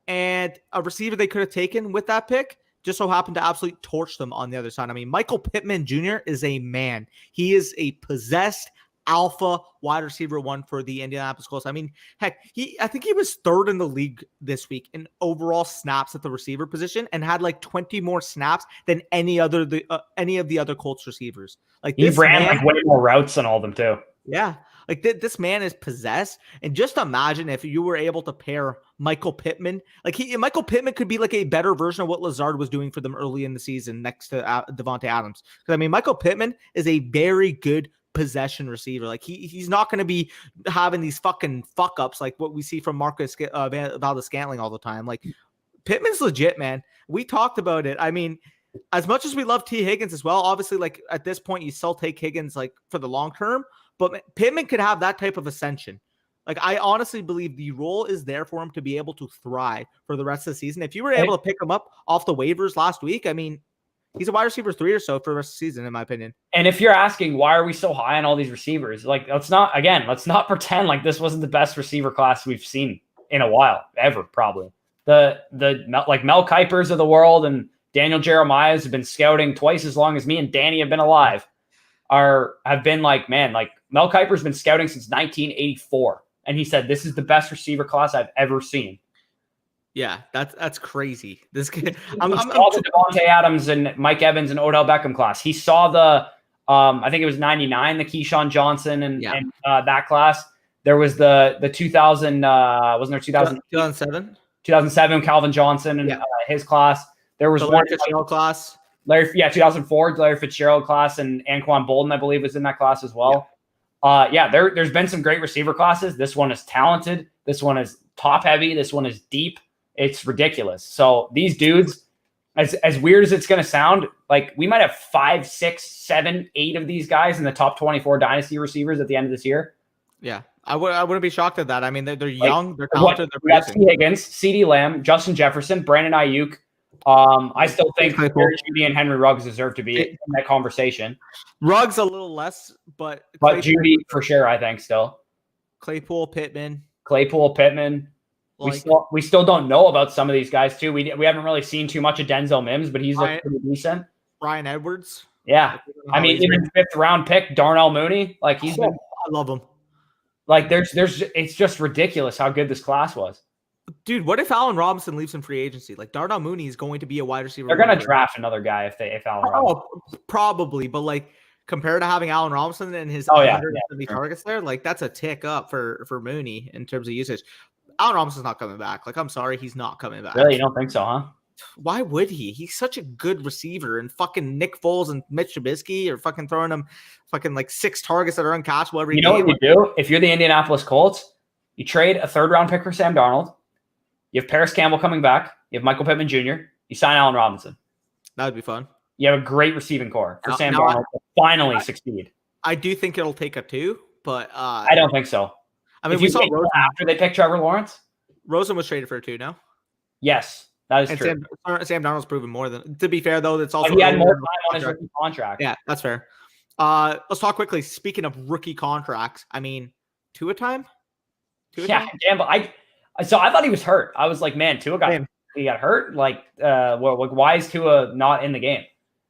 and a receiver they could have taken with that pick just so happened to absolutely torch them on the other side. I mean, Michael Pittman Jr. is a man. He is a possessed alpha wide receiver 1 for the Indianapolis Colts. I mean, heck, I think he was 3rd in the league this week in overall snaps at the receiver position and had 20 more snaps than any of the other Colts receivers. He ran way more routes than all of them too. Yeah. This man is possessed. And just imagine if you were able to pair Michael Pittman. Michael Pittman could be a better version of what Lazard was doing for them early in the season next to Devontae Adams. Because, I mean, Michael Pittman is a very good possession receiver. He's not going to be having these fucking fuck-ups like what we see from Marcus Valdes-Scantling all the time. Pittman's legit, man. We talked about it. I mean, as much as we love T. Higgins as well, obviously, at this point, you still take Higgins, for the long term. But Pittman could have that type of ascension. I honestly believe the role is there for him to be able to thrive for the rest of the season. If you were able to pick him up off the waivers last week, I mean, he's a wide receiver 3 or so for the rest of the season, in my opinion. And if you're asking, why are we so high on all these receivers? Let's not pretend like this wasn't the best receiver class we've seen in a while, ever, probably. The Mel Kipers of the world and Daniel Jeremiah's have been scouting twice as long as me and Danny have been alive. Have been Mel Kiper's been scouting since 1984, and he said this is the best receiver class I've ever seen. Yeah, that's crazy. This kid, I'm the Devontae Adams and Mike Evans and Odell Beckham class. He saw the I think it was 99, the Keyshawn Johnson and that class. There was the 2000 wasn't there 2007 Calvin Johnson and his class. There was one Fitzgerald class. 2004 Larry Fitzgerald class, and Anquan Bolden, I believe, was in that class as well. There's been some great receiver classes. This one is talented. This one is top heavy. This one is deep. It's ridiculous. So these dudes, as weird as it's going to sound, we might have 5, 6, 7, 8 of these guys in the top 24 dynasty receivers at the end of this year. Yeah, I wouldn't be shocked at that. I mean, they're young, they're talented. We got T. Higgins, CeeDee Lamb, Justin Jefferson, Brandon Ayuk. I still think Jerry Jeudy and Henry Ruggs deserve to be in that conversation. Ruggs a little less, but Jeudy for sure, I think still. Claypool, Pittman. We still don't know about some of these guys too. We haven't really seen too much of Denzel Mims, but he's looked pretty decent. Bryan Edwards. Yeah. I mean, even 5th round pick, Darnell Mooney. I love him. It's just ridiculous how good this class was. Dude, what if Allen Robinson leaves in free agency? Darnell Mooney is going to be a wide receiver. They're going to draft another guy if Allen Robinson. Probably, but compared to having Allen Robinson and his 170 targets there, that's a tick up for Mooney in terms of usage. Allen Robinson's not coming back. I'm sorry, he's not coming back. Really? You don't think so, huh? Why would he? He's such a good receiver, and fucking Nick Foles and Mitch Trubisky are fucking throwing him 6 targets that are uncatchable every game. You know what you do? If you're the Indianapolis Colts, you trade a 3rd round pick for Sam Darnold. You have Paris Campbell coming back. You have Michael Pittman Jr. You You sign Allen Robinson. That would be fun. You have a great receiving core for Sam now Darnold to finally succeed. I do think it'll take a 2, but I don't think so. I mean, if we you saw wait Rosen. after they picked Trevor Lawrence. Rosen was traded for a 2, no? Yes, that is true. Sam Darnold's proven more than. To be fair, though, that's also he had more time on his rookie contract. Yeah, that's fair. Let's talk quickly. Speaking of rookie contracts, I mean, Tua time. Damn, but I thought he was hurt. I was like, man, Tua got hurt. Like, why is Tua not in the game?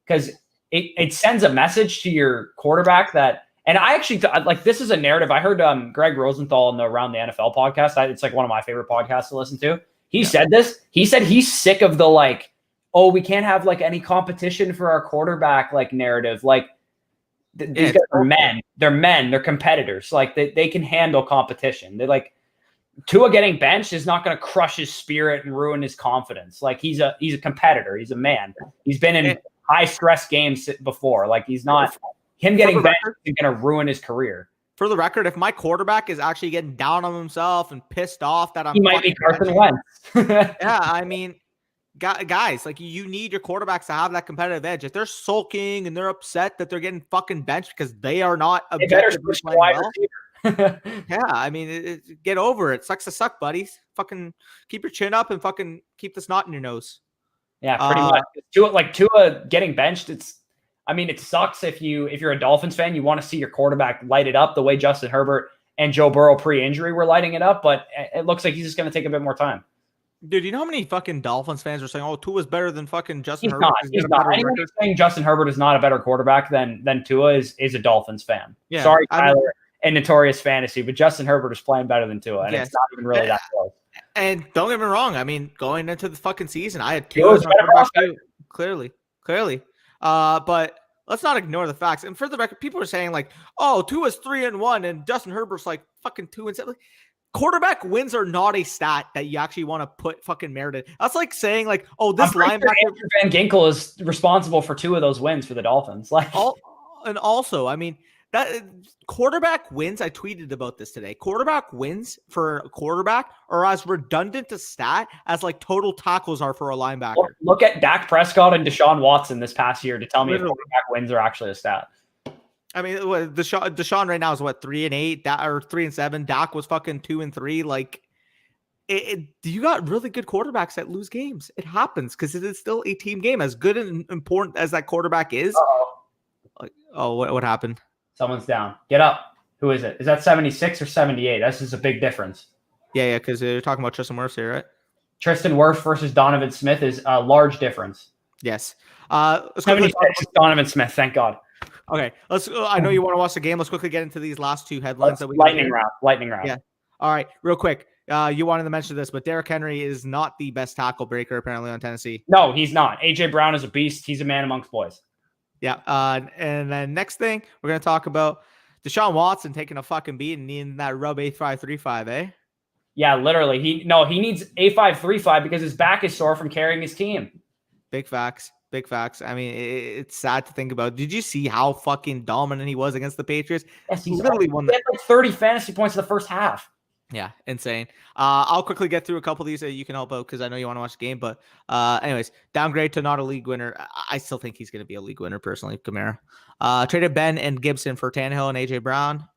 Because it sends a message to your quarterback that. And I actually like this is a narrative. I heard Greg Rosenthal on the Around the NFL podcast. It's like one of my favorite podcasts to listen to. He said this. He said he's sick of the like, oh, we can't have like any competition for our quarterback like narrative. Like these guys are men. They're men. They're competitors. Like they can handle competition. They're like Tua getting benched is not going to crush his spirit and ruin his confidence. Like he's a competitor. He's a man. He's been in high stress games before. Like he's not. Him getting benched is going to ruin his career. For the record, if my quarterback is actually getting down on himself and pissed off that he might be Carson Wentz. Yeah, I mean, guys, like you need your quarterbacks to have that competitive edge. If they're sulking and they're upset that they're getting fucking benched because they are not objectively playing well. Yeah, I mean, get over it. Sucks to suck, buddies. Fucking keep your chin up and fucking keep the snot in your nose. Yeah, pretty much. Tua getting benched, it sucks if you're a Dolphins fan, you want to see your quarterback light it up the way Justin Herbert and Joe Burrow pre-injury were lighting it up, but it looks like he's just going to take a bit more time. Dude, you know how many fucking Dolphins fans are saying, "Oh, Tua's better than fucking Justin Herbert"? He's not. Anyone who's saying Justin Herbert is not a better quarterback than Tua is a Dolphins fan. Yeah, sorry, Tyler, and Notorious Fantasy, but Justin Herbert is playing better than Tua, and it's not even really that close. And don't get me wrong. I mean, going into the fucking season, I had Tua as my quarterback clearly. But let's not ignore the facts. And for the record, people are saying like, "Oh, Tua's 3-1 and Justin Herbert's like fucking 2-7." Like, quarterback wins are not a stat that you actually want to put fucking merit in. That's like saying like, "Oh, this linebacker Andrew Van Ginkel is responsible for 2 of those wins for the Dolphins." Like, and also, I mean, that quarterback wins. I tweeted about this today. Quarterback wins for a quarterback are as redundant a stat as like total tackles are for a linebacker. Look at Dak Prescott and Deshaun Watson this past year to tell me if quarterback wins are actually a stat. I mean, Deshaun right now is what 3-8, or 3-7. Dak was fucking 2-3. Like, you got really good quarterbacks that lose games. It happens because it is still a team game. As good and important as that quarterback is. Like, what happened? Someone's down. Get up. Who is it? Is that 76 or 78? That's just a big difference. Yeah, because you're talking about Tristan Wirfs here, right? Tristan Wirfs versus Donovan Smith is a large difference. Yes. 76 is Donovan Smith. Thank God. Okay. I know you want to watch the game. Let's quickly get into these last 2 headlines that we lightning round. Yeah. All right. Real quick. You wanted to mention this, but Derrick Henry is not the best tackle breaker apparently on Tennessee. No, he's not. AJ Brown is a beast. He's a man amongst boys. Yeah. And then next thing we're going to talk about Deshaun Watson taking a fucking beat and needing that rub 8535, eh? Yeah, literally. He needs 8535 because his back is sore from carrying his team. Big facts. I mean, it's sad to think about. Did you see how fucking dominant he was against the Patriots? Yes, he literally won. He had like 30 fantasy points in the first half. Yeah, insane. I'll quickly get through a couple of these that you can help out because I know you want to watch the game. But anyways, downgrade to not a league winner. I still think he's going to be a league winner personally. Kamara. Traded Ben and Gibson for Tannehill and AJ Brown.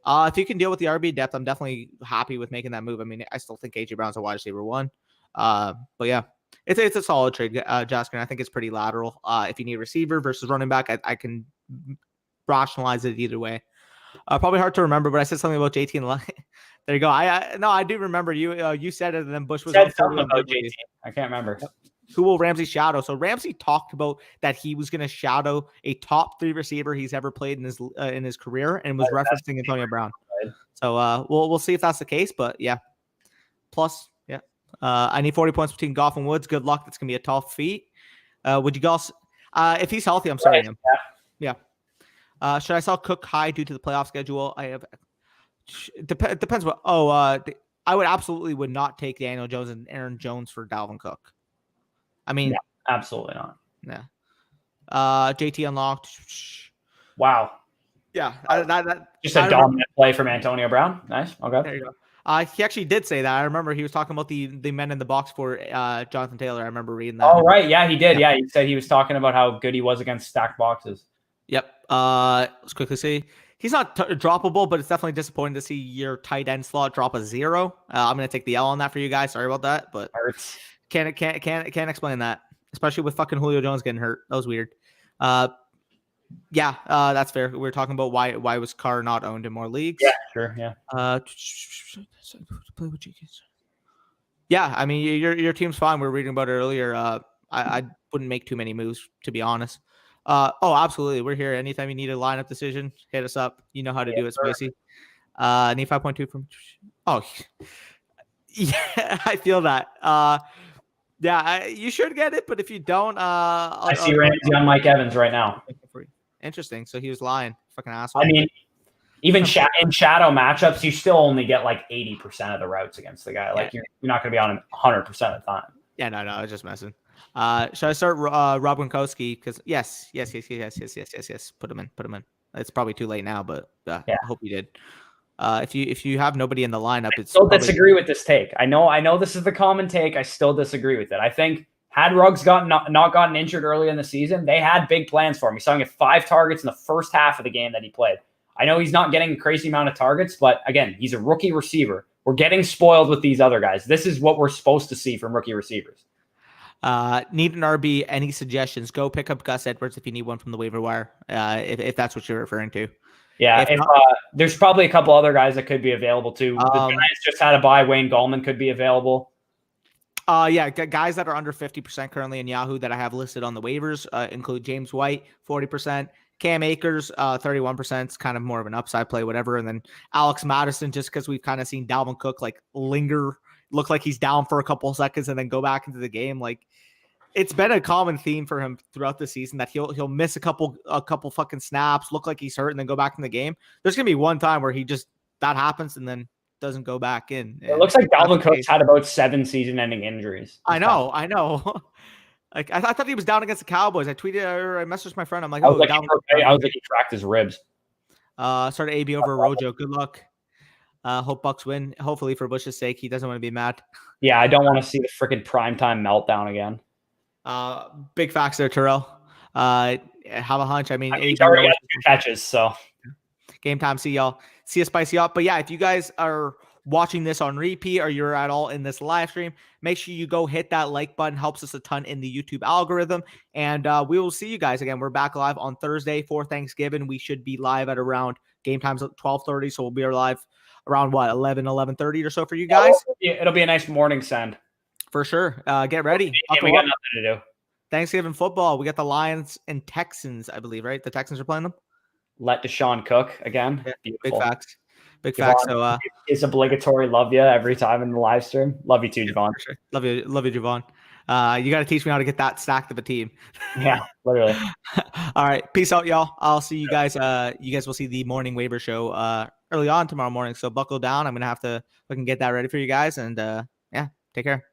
If you can deal with the RB depth, I'm definitely happy with making that move. I mean, I still think AJ Brown's a wide receiver 1. But yeah, it's a solid trade, Jasker. I think it's pretty lateral. If you need a receiver versus running back, I can rationalize it either way. Probably hard to remember, but I said something about JT and there you go. I do remember you said it, and then Bush was said something about JT. I can't remember. Who will Ramsey shadow? So Ramsey talked about that he was going to shadow a top 3 receiver he's ever played in his career, and was referencing Antonio Brown. So we'll see if that's the case. But yeah, plus yeah, I need 40 points between Goff and Woods. Good luck. That's going to be a tough feat. Would you guys? If he's healthy, I'm starting him. Yeah. Should I sell Cook high due to the playoff schedule? I have. Depends what. I would not take Daniel Jones and Aaron Jones for Dalvin Cook. I mean, absolutely not. Yeah. JT unlocked. Wow. Yeah. That just a dominant play from Antonio Brown. Nice. Okay. There you go. He actually did say that. I remember he was talking about the men in the box for Jonathan Taylor. I remember reading that. Oh, right. Yeah, he did. Yeah, he said he was talking about how good he was against stacked boxes. Yep. Let's quickly see. He's not droppable, but it's definitely disappointing to see your tight end slot drop a 0. I'm going to take the L on that for you guys. Sorry about that, but Hurts. Can't explain that, especially with fucking Julio Jones getting hurt. That was weird. That's fair. We were talking about why was Carr not owned in more leagues. Yeah, sure. Yeah. Yeah, I mean your team's fine. We were reading about it earlier. I wouldn't make too many moves, to be honest. Absolutely. We're here. Anytime you need a lineup decision, hit us up. You know how to do it, Spicy. Need 5.2 from. Oh, yeah, I feel that. You should get it, but if you don't, I see Ramsey on Mike Evans right now. Interesting. So he was lying. Fucking asshole. I mean, even in shadow matchups, you still only get like 80% of the routes against the guy. Like you're not going to be on him 100% of the time. Yeah, no, I was just messing. Should I start Rob Gronkowski? Because yes. Put him in. It's probably too late now, but I hope you did. If you have nobody in the lineup, it's still disagree with this take. I know this is the common take. I still disagree with it. I think had Ruggs not gotten injured early in the season, they had big plans for him. He saw him get 5 targets in the first half of the game that he played. I know he's not getting a crazy amount of targets, but again, he's a rookie receiver. We're getting spoiled with these other guys. This is what we're supposed to see from rookie receivers. Need an RB? Any suggestions? Go pick up Gus Edwards if you need one from the waiver wire. If that's what you're referring to. Yeah, if there's probably a couple other guys that could be available too. The Giants just had a bye. Wayne Gallman could be available. Guys that are under 50% currently in Yahoo that I have listed on the waivers include James White, 40%, Cam Akers, 31%. It's kind of more of an upside play, whatever. And then Alex Madison, just because we've kind of seen Dalvin Cook like linger, look like he's down for a couple of seconds and then go back into the game. Like it's been a common theme for him throughout the season that he'll miss a couple fucking snaps, look like he's hurt, and then go back in the game. There's gonna be one time where that happens and then doesn't go back in. It looks like Dalvin Cook's had about 7 season-ending injuries. I know. Like I thought he was down against the Cowboys. I tweeted or I messaged my friend. I'm like, I was like he cracked his ribs. Started AB over Rojo. Good luck. Hope Bucks win. Hopefully for Bush's sake, he doesn't want to be mad. Yeah, I don't want to see the freaking primetime meltdown again. Big facts there, Terrell. Have a hunch. I mean he's already got 2 catches, so game time. See y'all. See you spicy up. But yeah, if you guys are watching this on repeat or you're at all in this live stream, make sure you go hit that like button. Helps us a ton in the YouTube algorithm. And we will see you guys again. We're back live on Thursday for Thanksgiving. We should be live at around game times at 12:30. So we'll be live around 11:30 or so for you guys. It'll be a nice morning send. For sure. Get ready. We got nothing to do. Thanksgiving football. We got the Lions and Texans, I believe, right? The Texans are playing them. Let Deshaun cook again. Yeah, big facts. Big facts. So it's obligatory. Love you every time in the live stream. Love you too, Javon. Sure. Love you, Javon. You got to teach me how to get that stacked of a team. Yeah, literally. All right. Peace out, y'all. I'll see you guys. You guys will see the morning waiver show early on tomorrow morning. So buckle down. I'm going to have to get that ready for you guys. And take care.